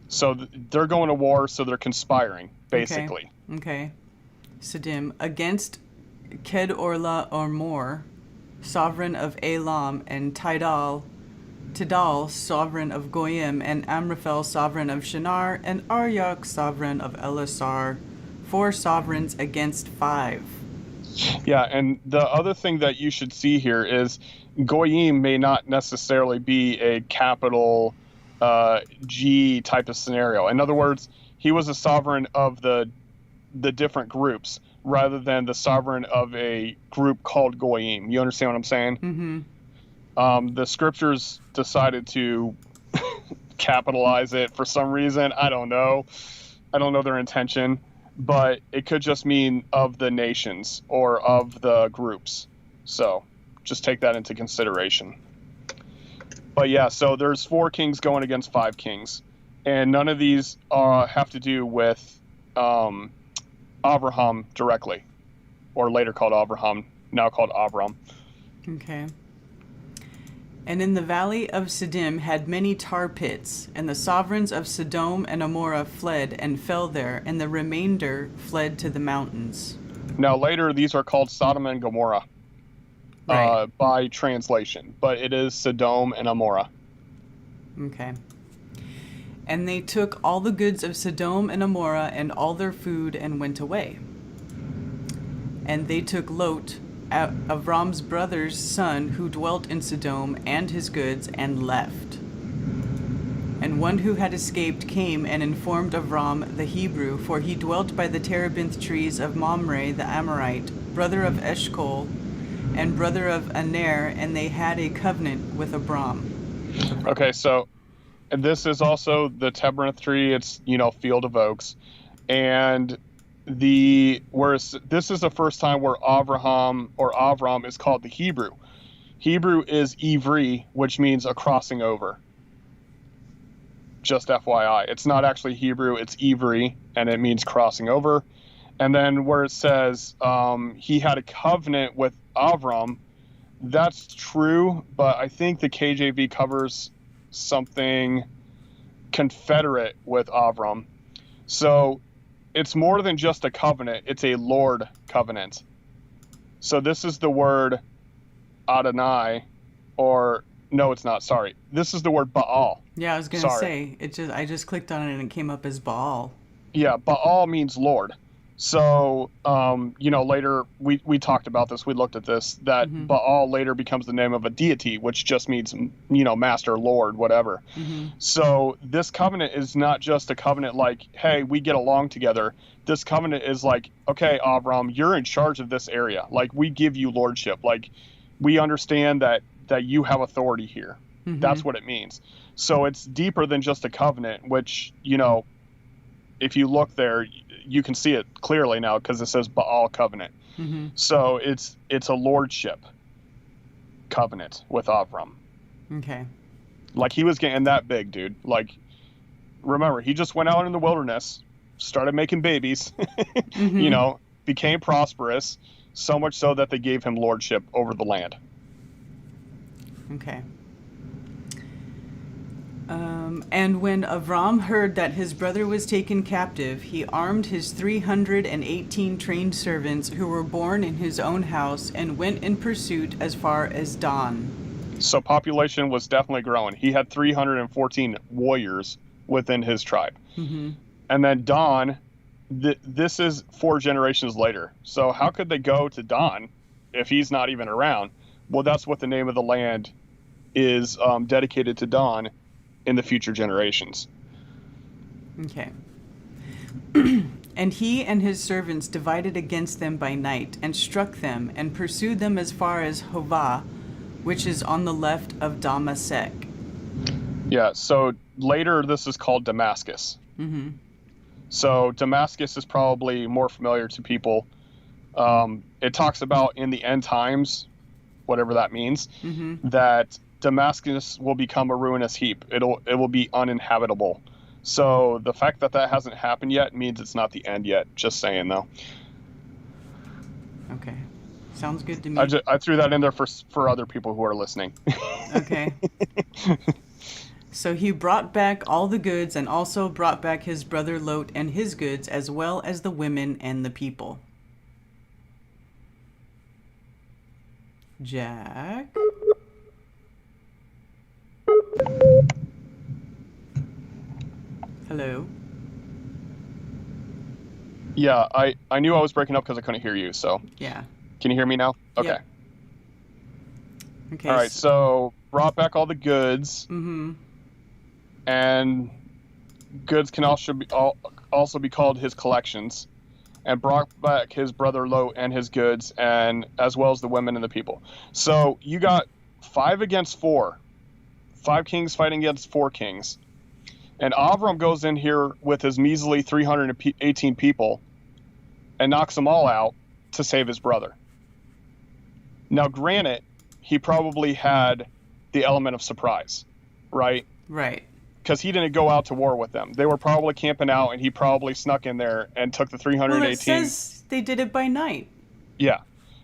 So they're going to war, so they're conspiring, basically. Okay. Siddim against Kedorla Ormor, sovereign of Elam, and Tidal, sovereign of Goyim, and Amraphel, sovereign of Shinar, and Aryak, sovereign of Elasar, 4 sovereigns against 5. Yeah, and the other thing that you should see here is Goyim may not necessarily be a capital G type of scenario. In other words, he was a sovereign of the different groups rather than the sovereign of a group called Goyim. You understand what I'm saying? The scriptures decided to capitalize it for some reason. I don't know their intention, but it could just mean of the nations or of the groups. So just take that into consideration. But yeah, so there's 4 kings going against 5 kings, and none of these have to do with Abraham directly, or later called Abraham, now called Avram. Okay. And in the valley of Siddim had many tar pits, and the sovereigns of Sodom and Amorah fled and fell there, and the remainder fled to the mountains. Now later these are called Sodom and Gomorrah, right, by translation, but it is Sodom and Amorah. Okay. And they took all the goods of Sodom and Amorah and all their food and went away. And they took Lot, Avram's brother's son, who dwelt in Sodom, and his goods, and left. And one who had escaped came and informed Avram the Hebrew, for he dwelt by the terebinth trees of Mamre the Amorite, brother of Eshcol, and brother of Aner, and they had a covenant with Abram. Okay, so this is also the terebinth tree. It's, field of oaks. And whereas this is the first time where Avram is called the Hebrew. Hebrew is Ivri, which means a crossing over. Just FYI. It's not actually Hebrew, it's Ivri, and it means crossing over. And then where it says he had a covenant with Avram, that's true, but I think the KJV covers something confederate with Avram. So it's more than just a covenant, it's a Lord covenant. So this is the word Adonai, or no, it's not, sorry. This is the word Baal. Yeah, I was going to say, I just clicked on it and it came up as Baal. Yeah, Baal means Lord. So, later we talked about this, we looked at this, that Baal later becomes the name of a deity, which just means, master, lord, whatever. So this covenant is not just a covenant like, hey, we get along together. This covenant is like, okay, Avram, you're in charge of this area. Like, we give you lordship. Like, we understand that you have authority here. That's what it means. So it's deeper than just a covenant, which, if you look there, you can see it clearly now because it says Baal covenant. So it's a lordship covenant with Avram. Okay. Like, he was getting that big, dude. Like, remember, he just went out in the wilderness, started making babies, became prosperous, so much so that they gave him lordship over the land. Okay. And when Avram heard that his brother was taken captive, he armed his 318 trained servants who were born in his own house and went in pursuit as far as Dan. So population was definitely growing. He had 314 warriors within his tribe. And then Dan, this is 4 generations later. So how could they go to Dan if he's not even around? Well, that's what the name of the land is, dedicated to Dan in the future generations. Okay. And he and his servants divided against them by night and struck them and pursued them as far as Hovah, which is on the left of Damasek. Yeah, so later this is called Damascus. So Damascus is probably more familiar to people. It talks about in the end times, whatever that means, that Damascus will become a ruinous heap. It will be uninhabitable. So the fact that hasn't happened yet means it's not the end yet. Just saying, though. Okay. Sounds good to me. I threw that in there for other people who are listening. Okay. So he brought back all the goods and also brought back his brother Lot and his goods, as well as the women and the people. Jack? Hello? Yeah, I knew I was breaking up because I couldn't hear you, so. Yeah. Can you hear me now? Okay. Yep. Okay. All right, so brought back all the goods. And goods can also be called his collections. And brought back his brother Lot and his goods, and as well as the women and the people. So you got 5 against 4. 5 kings fighting against 4 kings. And Avram goes in here with his measly 318 people and knocks them all out to save his brother. Now, granted, he probably had the element of surprise, right? Right. Because he didn't go out to war with them. They were probably camping out, and he probably snuck in there and took the 318. Well, it says they did it by night. Yeah.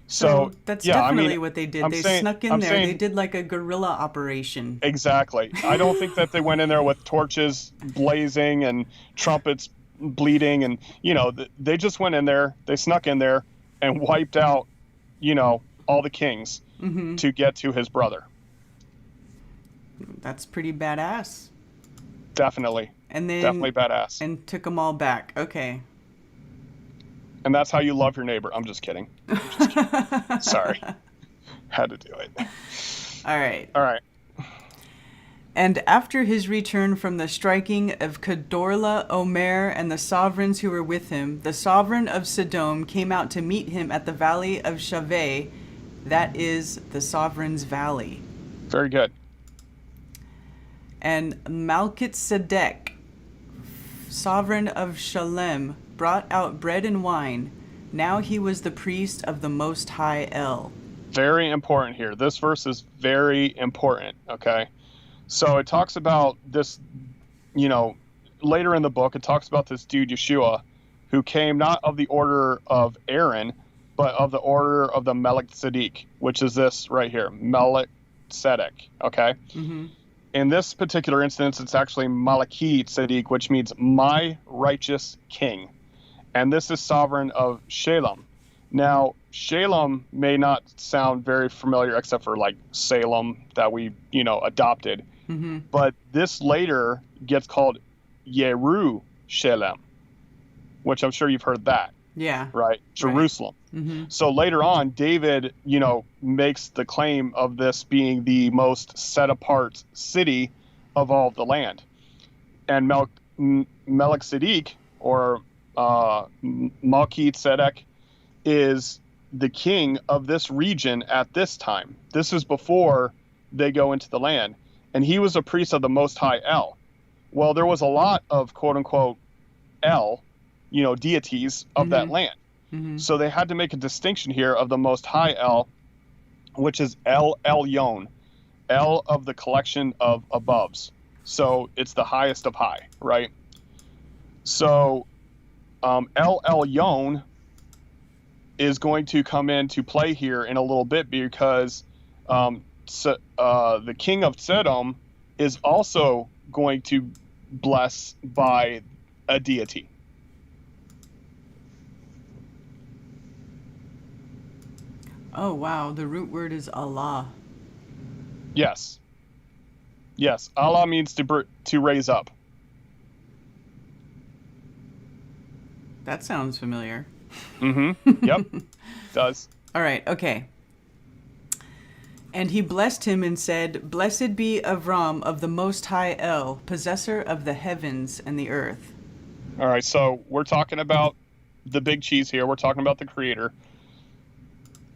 So that's definitely what they did. They snuck in there. They did like a guerrilla operation. Exactly. I don't think that they went in there with torches blazing and trumpets bleeding, and they just went in there. They snuck in there and wiped out, all the kings to get to his brother. That's pretty badass. Definitely. And then definitely badass. And took them all back. Okay. And that's how you love your neighbor. I'm just kidding. Sorry. Had to do it. All right. All right. And after his return from the striking of Kedorla, Omer, and the sovereigns who were with him, the sovereign of Sodom came out to meet him at the valley of Shaveh, that is the sovereign's valley. Very good. And Melchizedek, sovereign of Salem, brought out bread and wine. Now he was the priest of the Most High El. Very important here. This verse is very important, okay? So it talks about this, later in the book, it talks about this dude, Yeshua, who came not of the order of Aaron, but of the order of the Melchizedek, which is this right here, Melchizedek, okay? In this particular instance, it's actually Melchizedek, which means my righteous king. And this is sovereign of Salem. Now, Salem may not sound very familiar except for like Salem that we, adopted. But this later gets called Yerushalem, which I'm sure you've heard that. Yeah. right? Jerusalem. Mm-hmm. So later on, David, makes the claim of this being the most set apart city of all of the land. And Melchizedek, or Melchizedek, is the king of this region at this time. This is before they go into the land. And he was a priest of the Most High El. Well, there was a lot of quote unquote El, deities of that land. Mm-hmm. So they had to make a distinction here of the Most High El, which is El Elyon, El of the collection of aboves. So it's the highest of high, right? So El Elyon is going to come into play here in a little bit, because the king of Sodom is also going to bless by a deity. Oh, wow. The root word is Allah. Yes. Allah means to raise up. That sounds familiar. Mm-hmm. Yep. Does. All right. Okay. And he blessed him and said, "Blessed be Avram of the Most High El, possessor of the heavens and the earth." All right. So we're talking about the big cheese here. We're talking about the creator.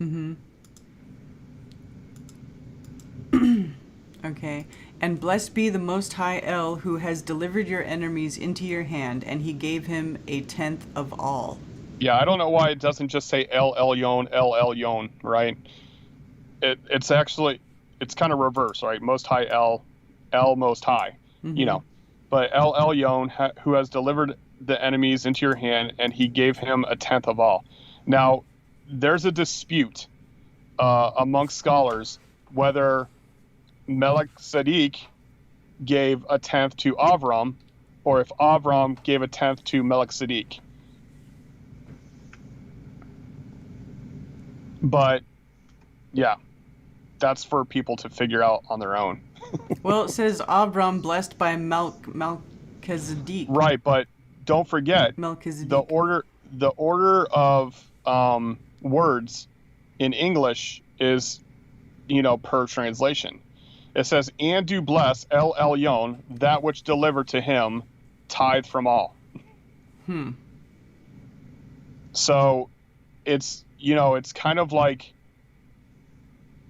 Mm-hmm. Okay. And blessed be the Most High El, who has delivered your enemies into your hand, and he gave him a tenth of all. Yeah, I don't know why it doesn't just say El Elyon, right? It's kind of reverse, right? Most High El Most High, Mm-hmm. But El Elyon, who has delivered the enemies into your hand, and he gave him a tenth of all. Now, there's a dispute amongst scholars whether Melchizedek gave a tenth to Avram, or if Avram gave a tenth to Melchizedek. But yeah, that's for people to figure out on their own. Well, it says Avram blessed by Melchizedek. Right, but don't forget Melchizedek. the order of words in English is, per translation. It says, "And do bless El Elyon, that which delivered to him tithe from all." So it's kind of like,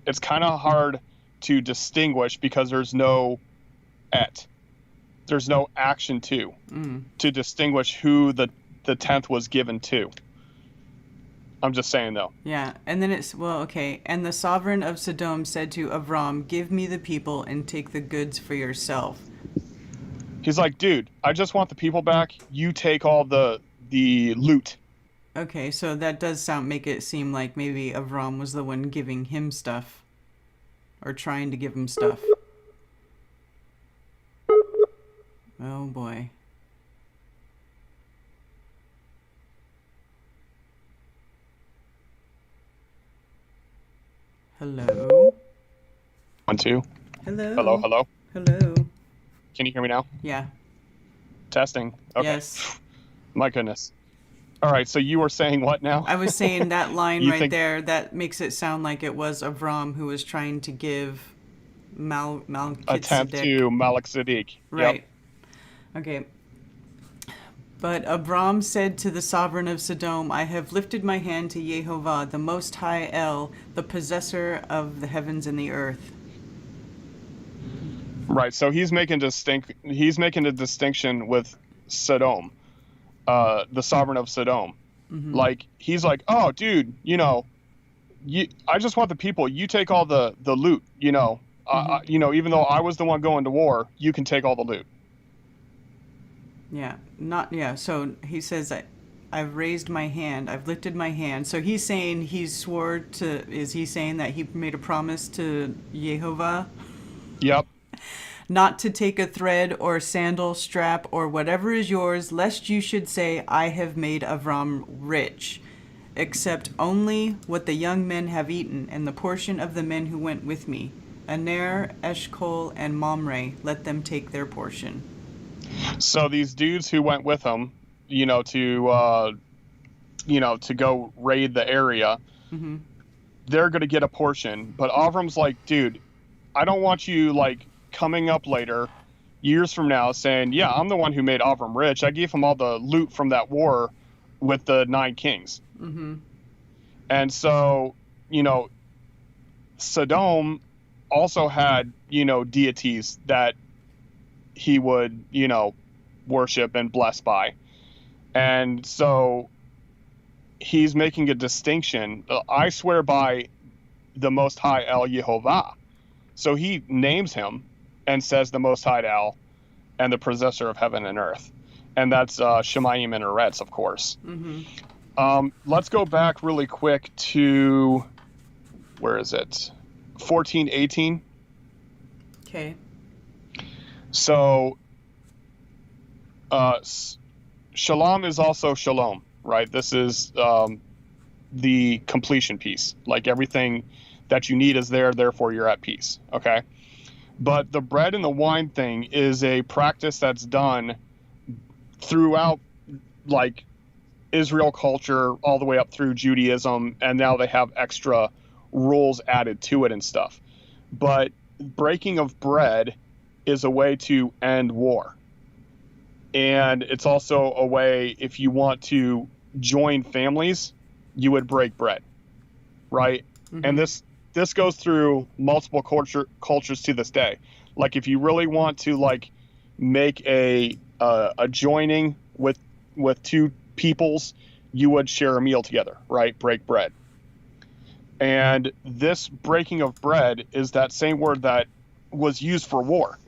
it's kind of hard to distinguish because there's no action to distinguish who the tenth was given to. I'm just saying, though. Yeah, and then okay. And the sovereign of Sodom said to Avram, "Give me the people and take the goods for yourself." He's like, "Dude, I just want the people back. You take all the loot." Okay, so that does make it seem like maybe Avram was the one giving him stuff, or trying to give him stuff. Oh boy. Hello. 1, 2. Hello. Hello. Hello. Can you hear me now? Yeah. Testing. Okay. Yes. My goodness. All right. So you were saying what now? I was saying that line You right think- there, that makes it sound like it was Avram who was trying to give Melchizedek. A tenth to Melchizedek. Right. Yep. Okay. But Abram said to the sovereign of Sodom, "I have lifted my hand to Yehovah, the Most High El, the possessor of the heavens and the earth." Right. So he's making a distinction with Sodom, the sovereign of Sodom. Mm-hmm. Like, he's like, "Oh, dude, I just want the people. You take all the loot. Mm-hmm. Even though I was the one going to war, you can take all the loot." Yeah. So he says, I've raised my hand. I've lifted my hand. So he's saying is he saying that he made a promise to Yehovah? Yep. Not to take a thread or sandal strap or whatever is yours, lest you should say, "I have made Avram rich," except only what the young men have eaten, and the portion of the men who went with me. Aner, Eshcol, and Mamre, let them take their portion. So these dudes who went with him, to to go raid the area, they're going to get a portion. But Avram's like, dude, I don't want you like coming up later, years from now, saying, yeah, I'm the one who made Avram rich. I gave him all the loot from that war with the 9 kings. And so, Sodom also had, deities that he would, worship and bless by. And so he's making a distinction. I swear by the Most High El Yehovah. So he names him and says the Most High El and the possessor of heaven and earth. And that's Shemayim and Eretz, of course. Let's go back really quick to, where is it? 14:18. Okay. So Shalom is also Shalom, right? This is the completion piece. Like everything that you need is there, therefore you're at peace, okay? But the bread and the wine thing is a practice that's done throughout, like, Israel culture all the way up through Judaism, and now they have extra rules added to it and stuff. But breaking of bread is a way to end war. And it's also a way, if you want to join families, you would break bread, right? And this goes through multiple cultures to this day. Like if you really want to like make a joining with 2 peoples, you would share a meal together, right? Break bread. And this breaking of bread is that same word that was used for war.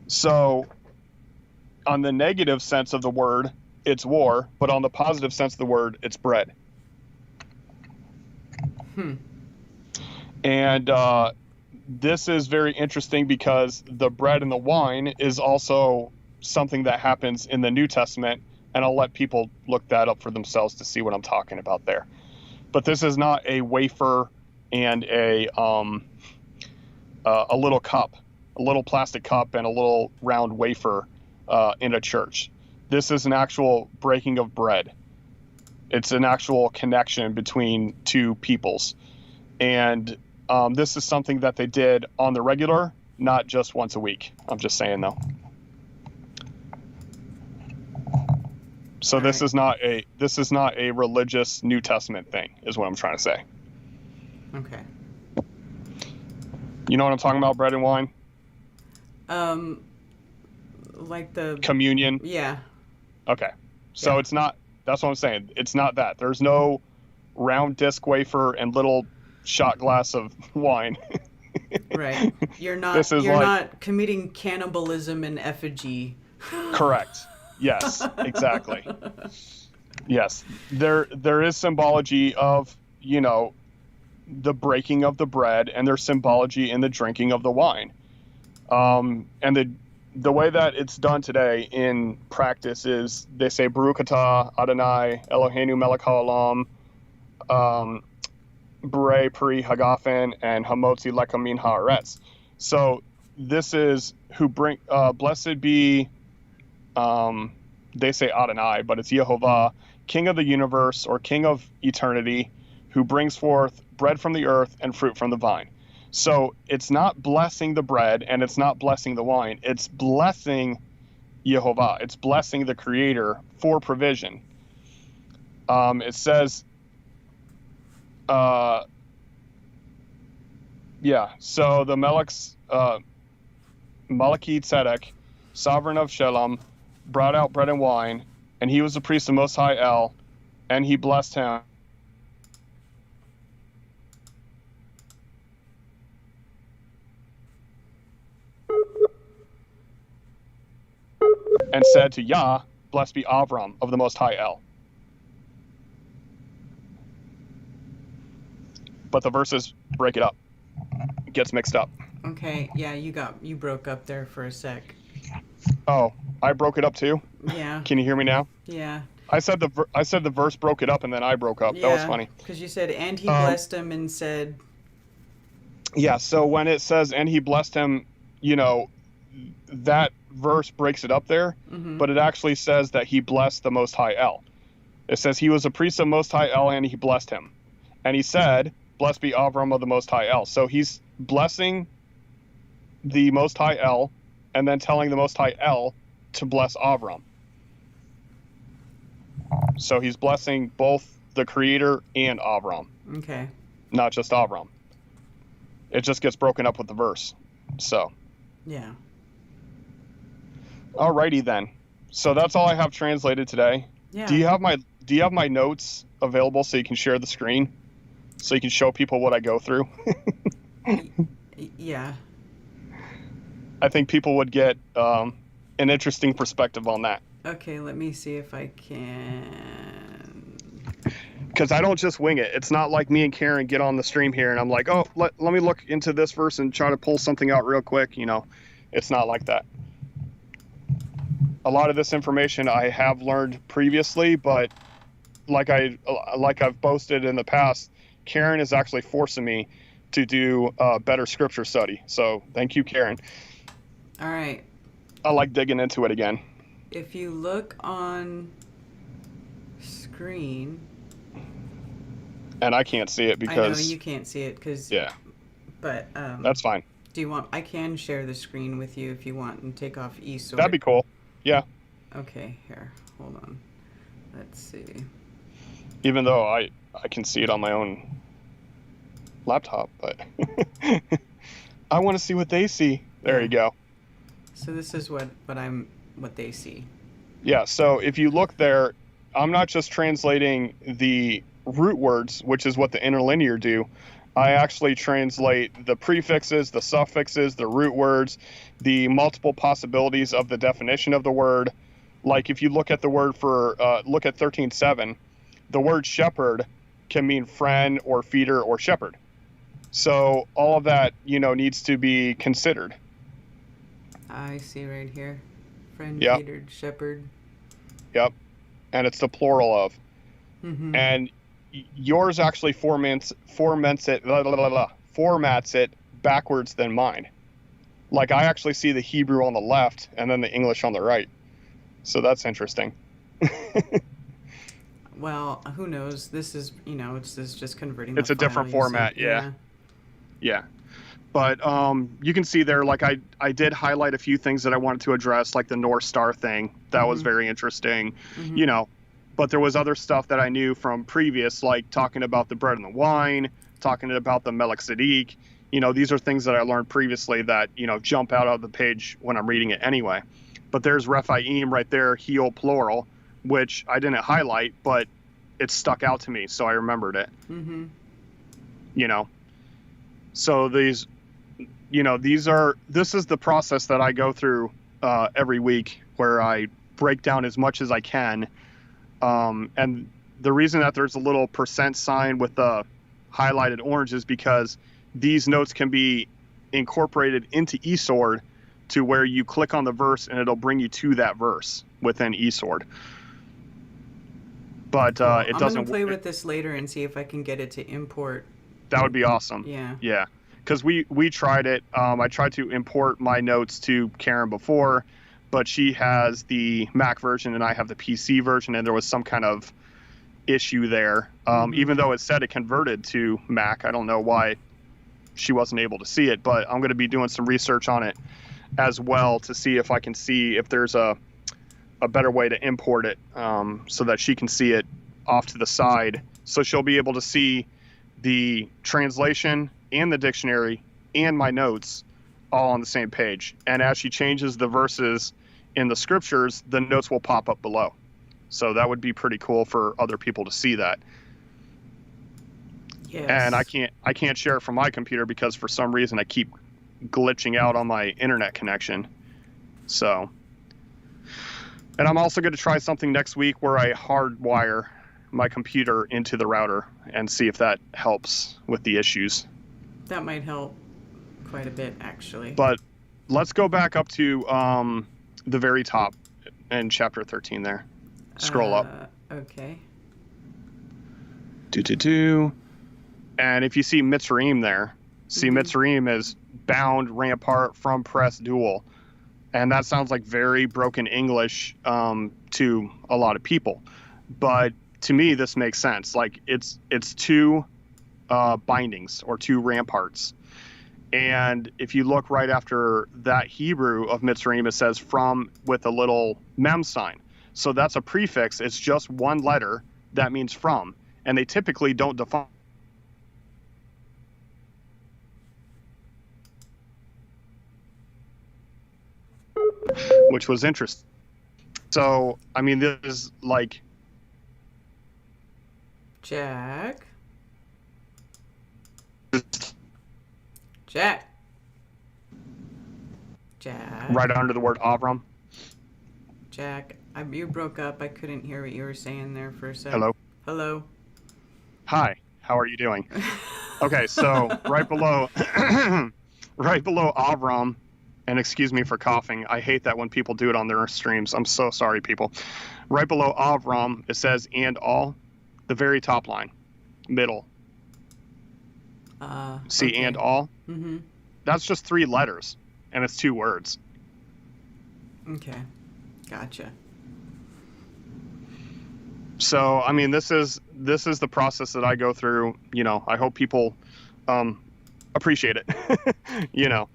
So on the negative sense of the word, it's war, but on the positive sense of the word, it's bread. And this is very interesting because the bread and the wine is also something that happens in the New Testament, and I'll let people look that up for themselves to see what I'm talking about there. But this is not a wafer and a little cup, a little plastic cup and a little round wafer in a church. This is an actual breaking of bread. It's an actual connection between 2 peoples. And this is something that they did on the regular, not just once a week. I'm just saying, though. So this is not a religious New Testament thing, is what I'm trying to say. Okay. You know what I'm talking about, bread and wine? Like the communion. Yeah. Okay. So it's not. That's what I'm saying. It's not that. There's no round disc wafer and little shot glass of wine. Right. You're not committing cannibalism in effigy. Correct. Yes, exactly. Yes. There is symbology of, the breaking of the bread, and there's symbology in the drinking of the wine. And the way that it's done today in practice is they say Baruch atah Adonai Eloheinu melech haolam B'rei Peri Hagafen and Hamotzi Lechem min haaretz. So this is who bring blessed be they say Adonai, but it's Yehovah, King of the universe or King of eternity, who brings forth bread from the earth and fruit from the vine. So it's not blessing the bread and it's not blessing the wine. It's blessing Yehovah. It's blessing the Creator for provision. It says, so the Malachi Tzedek, sovereign of Shalom, brought out bread and wine, and he was the priest of Most High El, and he blessed him. And said to Yah, blessed be Avram of the Most High El. But the verses break it up. It gets mixed up. Okay, yeah, you broke up there for a sec. Oh, I broke it up too? Yeah. Can you hear me now? Yeah. I said the verse broke it up and then I broke up. Yeah, that was funny. Because you said, and he blessed him and said... Yeah, so when it says, and he blessed him, that verse breaks it up there, but it actually says that he blessed the Most High El. It says he was a priest of Most High El, and he blessed him. And he said, blessed be Avram of the Most High El. So he's blessing the Most High El, and then telling the Most High El to bless Avram. So he's blessing both the Creator and Avram. Okay. Not just Avram. It just gets broken up with the verse. So. Yeah. Alrighty then. So that's all I have translated today. Yeah. Do you have my notes available so you can share the screen? So you can show people what I go through? Yeah. I think people would get an interesting perspective on that. Okay, let me see if I can. Because I don't just wing it. It's not like me and Karen get on the stream here and I'm like, oh, let me look into this verse and try to pull something out real quick. You know, it's not like that. A lot of this information I have learned previously, but like I've boasted in the past, Karen is actually forcing me to do better scripture study. So thank you, Karen. All right. I like digging into it again. If you look on screen. And I can't see it because. I know you can't see it because. Yeah. But. That's fine. Do you want? I can share the screen with you if you want and take off eSword. That'd be cool. Yeah. Okay, here. Hold on. Let's see. Even though I can see it on my own laptop, but I want to see what they see. There you go. So this is what they see. Yeah, so if you look there, I'm not just translating the root words, which is what the interlinear do. I actually translate the prefixes, the suffixes, the root words, the multiple possibilities of the definition of the word. Like if you look at the word for, look at 13:7, the word shepherd can mean friend or feeder or shepherd. So all of that, needs to be considered. I see right here. Friend, yep. feeder, shepherd. Yep. And it's the plural of. Mm-hmm. And yours actually formats it backwards than mine. Like I actually see the Hebrew on the left and then the English on the right. So that's interesting. Well, who knows? This is, this is just converting. It's a different format. Yeah. But you can see there, like I did highlight a few things that I wanted to address, like the North Star thing. That was very interesting, But there was other stuff that I knew from previous, like talking about the bread and the wine, talking about the Melchizedek. These are things that I learned previously that, jump out of the page when I'm reading it anyway. But there's Rephaim right there, heel plural, which I didn't highlight, but it stuck out to me, so I remembered it. Mm-hmm. So this is the process that I go through every week, where I break down as much as I can. And the reason that there's a little % sign with the highlighted orange is because these notes can be incorporated into eSword to where you click on the verse and it'll bring you to that verse within eSword. But it doesn't. I'm gonna play with this later and see if I can get it to import. That would be awesome. Yeah. Yeah. Because we tried it. I tried to import my notes to Karen before, but she has the Mac version and I have the PC version, and there was some kind of issue there. Even though it said it converted to Mac, I don't know why she wasn't able to see it, but I'm going to be doing some research on it as well to see if I can see if there's a better way to import it so that she can see it off to the side. So she'll be able to see the translation and the dictionary and my notes all on the same page. And as she changes the verses in the scriptures, the notes will pop up below. So that would be pretty cool for other people to see that. Yes. And I can't share it from my computer because for some reason I keep glitching out on my internet connection. So, and I'm also going to try something next week where I hardwire my computer into the router and see if that helps with the issues. That might help quite a bit, actually. But let's go back up to the very top in chapter 13 there. Scroll up. Okay. And if you see Mitzrayim there, Mitzrayim is bound, rampart, from press, dual. And that sounds like very broken English to a lot of people. But to me, this makes sense. Like it's two bindings or two ramparts. And if you look right after that Hebrew of Mitzrayim, it says from with a little mem sign. So that's a prefix. It's just one letter that means from. And they typically don't define, which was interesting. So, I mean, this is like... Jack? Jack? Right under the word Avram. Jack, you broke up. I couldn't hear what you were saying there for a second. Hello? Hello? Hi, how are you doing? Okay, so right below Avram, and excuse me for coughing. I hate that when people do it on their streams. I'm so sorry, people. Right below Avram, it says and all, the very top line, middle. See, okay. And all? Mm-hmm. That's just 3 letters, and it's 2 words. Okay, gotcha. So, I mean, this is the process that I go through. You know, I hope people appreciate it. You know,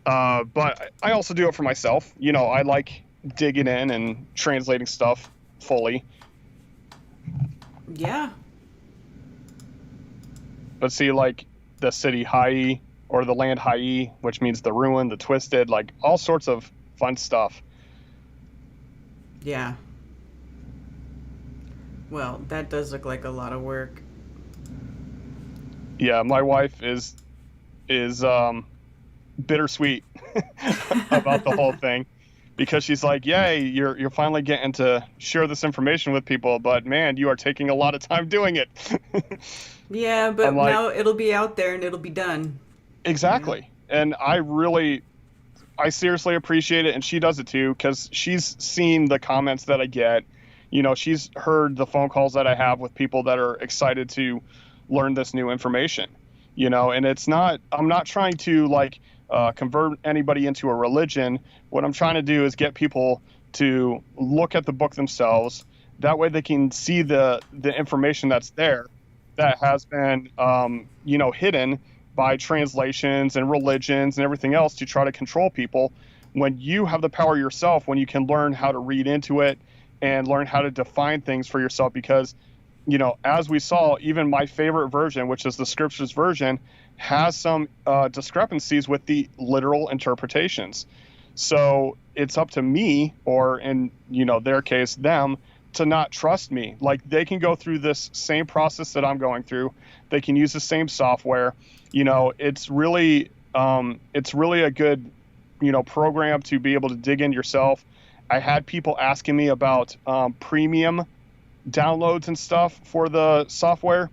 but I also do it for myself. You know, I like digging in and translating stuff fully. Yeah. But see, like the city Hai or the land Hai, which means the ruin, the twisted, like all sorts of fun stuff. Yeah. Well, that does look like a lot of work. Yeah, my wife is bittersweet about the whole thing, because she's like, yay, you're finally getting to share this information with people, but man, you are taking a lot of time doing it. Yeah, but like, now it'll be out there and it'll be done. Exactly. Yeah. And I seriously appreciate it, and she does it too, because she's seen the comments that I get. You know, she's heard the phone calls that I have with people that are excited to learn this new information. You know, and I'm not trying to like convert anybody into a religion. What I'm trying to do is get people to look at the book themselves. That way they can see the information that's there that has been, you know, hidden by translations and religions and everything else to try to control people. When you have the power yourself, when you can learn how to read into it and learn how to define things for yourself, because, you know, as we saw, even my favorite version, which is the scriptures version, has some discrepancies with the literal interpretations. So it's up to me, or in, you know, their case, them, to not trust me. Like, they can go through this same process that I'm going through. They can use the same software. You know, it's really a good, you know, program to be able to dig in yourself. I had people asking me about premium downloads and stuff for the software.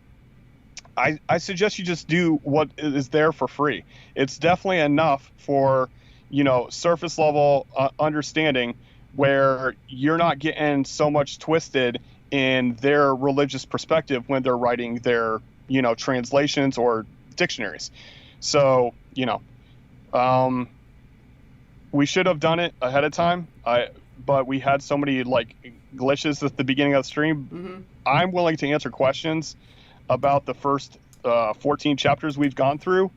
I suggest you just do what is there for free. It's definitely enough for, you know, surface level understanding, where you're not getting so much twisted in their religious perspective when they're writing their, you know, translations or dictionaries. So, you know, we should have done it ahead of time. But we had so many like glitches at the beginning of the stream. Mm-hmm. I'm willing to answer questions about the first 14 chapters we've gone through.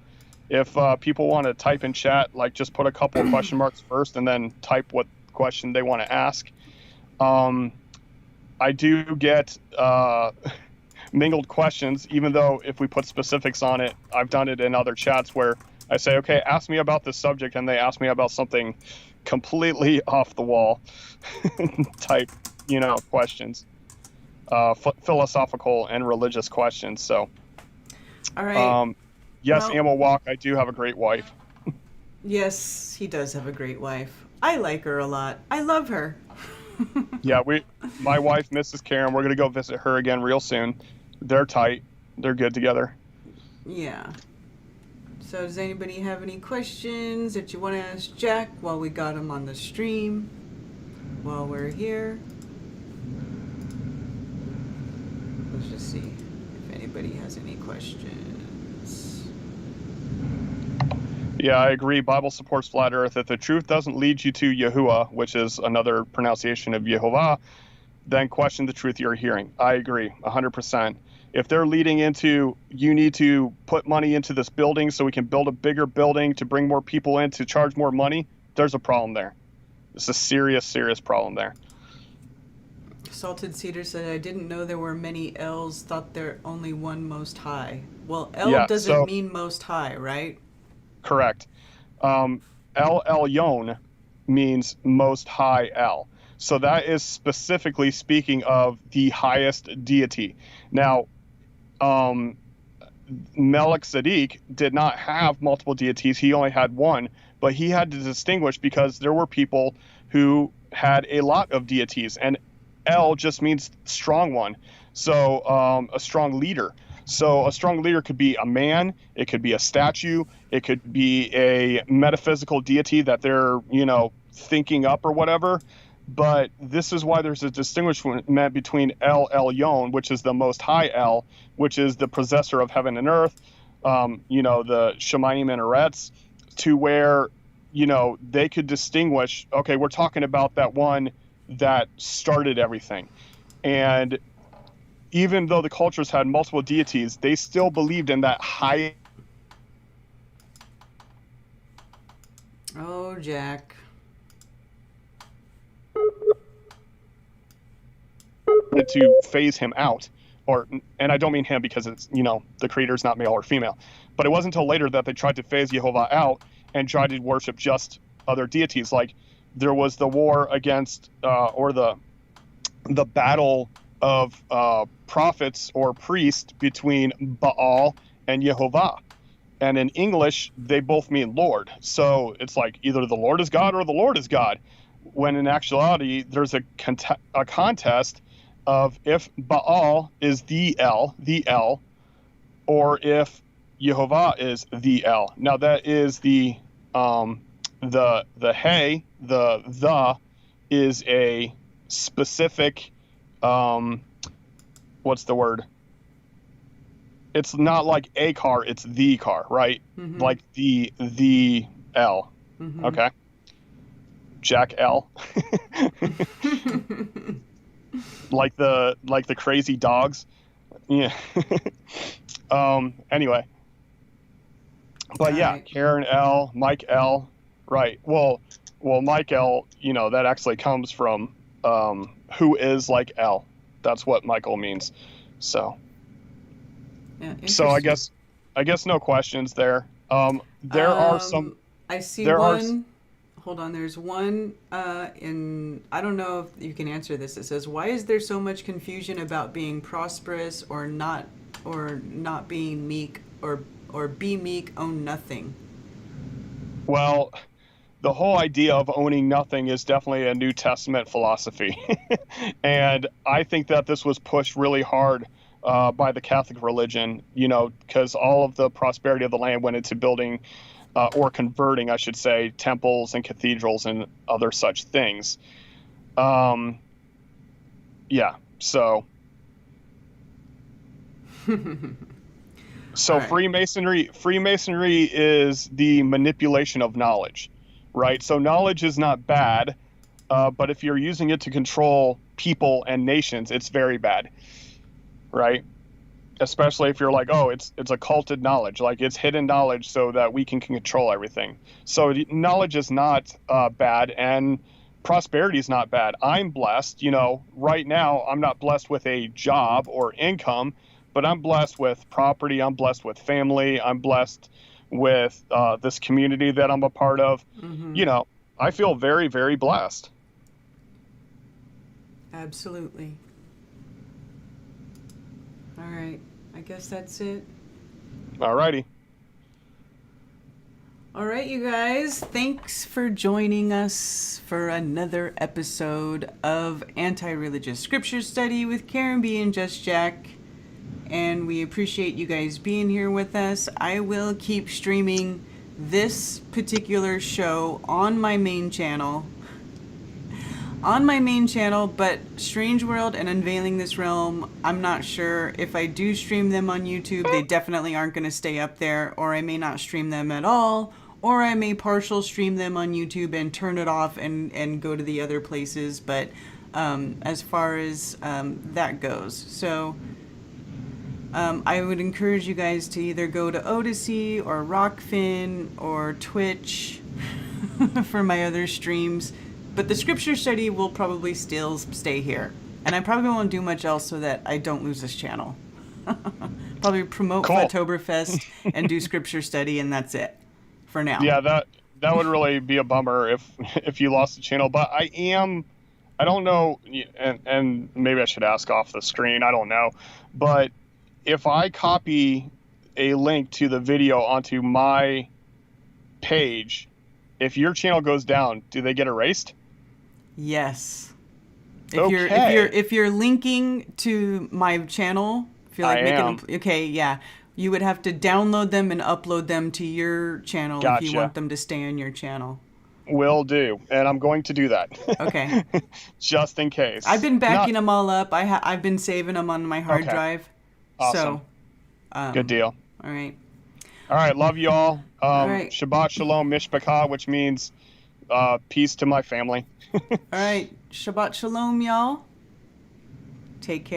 If people want to type in chat, like just put a couple of question marks first and then type what question they want to ask. I do get mingled questions, even though if we put specifics on it, I've done it in other chats where I say, okay, ask me about this subject, and they ask me about something completely off the wall type, you know, questions, philosophical and religious questions. So, all right. Yes, well, Ammo Walk, I do have a great wife. Yes, he does have a great wife. I like her a lot. I love her. Yeah, my wife, Mrs. Karen, we're gonna go visit her again real soon. They're tight. They're good together. Yeah. So does anybody have any questions that you want to ask Jack while we got him on the stream, while we're here? Let's just see if anybody has any questions. Yeah, I agree. Bible supports flat earth. If the truth doesn't lead you to Yahuwah, which is another pronunciation of Yehovah, then question the truth you're hearing. I agree 100%. If they're leading into, you need to put money into this building so we can build a bigger building to bring more people in to charge more money, there's a problem there. It's a serious, serious problem there. Salted Cedar said, I didn't know there were many L's, thought there only one most high. Well, L Yeah, doesn't mean most high, right? Correct. El Elyon means most high El. So that is specifically speaking of the highest deity. Now, Melchizedek did not have multiple deities. He only had one, but he had to distinguish because there were people who had a lot of deities, and El just means strong one. So a strong leader. So a strong leader could be a man, it could be a statue, it could be a metaphysical deity that they're, thinking up or whatever. But this is why there's a distinguishment between El Elyon, which is the most high El, which is the possessor of heaven and earth, the Shemayim and Eretz, to where, they could distinguish, okay, we're talking about that one that started everything. And even though the cultures had multiple deities, they still believed in that high. Oh, Jack. To phase him out, and I don't mean him because it's, the creator's not male or female, but it wasn't until later that they tried to phase Jehovah out and tried to worship just other deities. Like there was the war against, or the battle of prophets or priests between Baal and Jehovah. And in English, they both mean Lord. So it's like either the Lord is God or the Lord is God. When in actuality, there's a contest of if Baal is the El, or if Jehovah is the El. Now that is the hey, the is a specific, what's the word? It's not like a car, it's the car, right? Mm-hmm. Like the L. Mm-hmm. Okay. Jack L. like the crazy dogs. Yeah. Anyway. But all yeah, right. Karen L, Mike L. Right. Well, Mike L, that actually comes from who is like L. That's what Michael means. So so I guess no questions there. There are some. I see one. Hold on. There's one in. I don't know if you can answer this. It says, "Why is there so much confusion about being prosperous or not being meek, or be meek, own nothing?" Well, the whole idea of owning nothing is definitely a New Testament philosophy, and I think that this was pushed really hard by the Catholic religion, because all of the prosperity of the land went into building or converting, I should say, temples and cathedrals and other such things. Yeah, so. So right. Freemasonry is the manipulation of knowledge, right? So knowledge is not bad, but if you're using it to control people and nations, it's very bad. Right? Especially if you're like, oh, it's occulted knowledge, like it's hidden knowledge so that we can control everything. So knowledge is not bad, and prosperity is not bad. I'm blessed, right now I'm not blessed with a job or income, but I'm blessed with property, I'm blessed with family, I'm blessed with this community that I'm a part of. Mm-hmm. I feel very, very blessed. Absolutely. All right. I guess that's it. All righty. All right, you guys. Thanks for joining us for another episode of Anti-Religious Scripture Study with Karen B and Just Jack. And we appreciate you guys being here with us. I will keep streaming this particular show on my main channel. But Strange World and Unveiling This Realm, I'm not sure. If I do stream them on YouTube, they definitely aren't going to stay up there, or I may not stream them at all, or I may partial stream them on YouTube and turn it off and go to the other places. But as far as that goes. So I would encourage you guys to either go to Odyssey or Rockfin or Twitch for my other streams. But the scripture study will probably still stay here. And I probably won't do much else so that I don't lose this channel. Probably promote Cool. Oktoberfest and do scripture study, and that's it for now. Yeah, that would really be a bummer if you lost the channel. But I don't know, and maybe I should ask off the screen. I don't know. But if I copy a link to the video onto my page, if your channel goes down, do they get erased? Yes. Okay. If you're linking to my channel, if you're like okay, yeah, you would have to download them and upload them to your channel if you want them to stay on your channel. Will do, and I'm going to do that. Okay. Just in case. I've been backing them all up. I've been saving them on my hard drive. Awesome. So, good deal. All right. All right, love you all. All right. Shabbat Shalom Mishpachah, which means peace to my family. All right. Shabbat Shalom, y'all. Take care.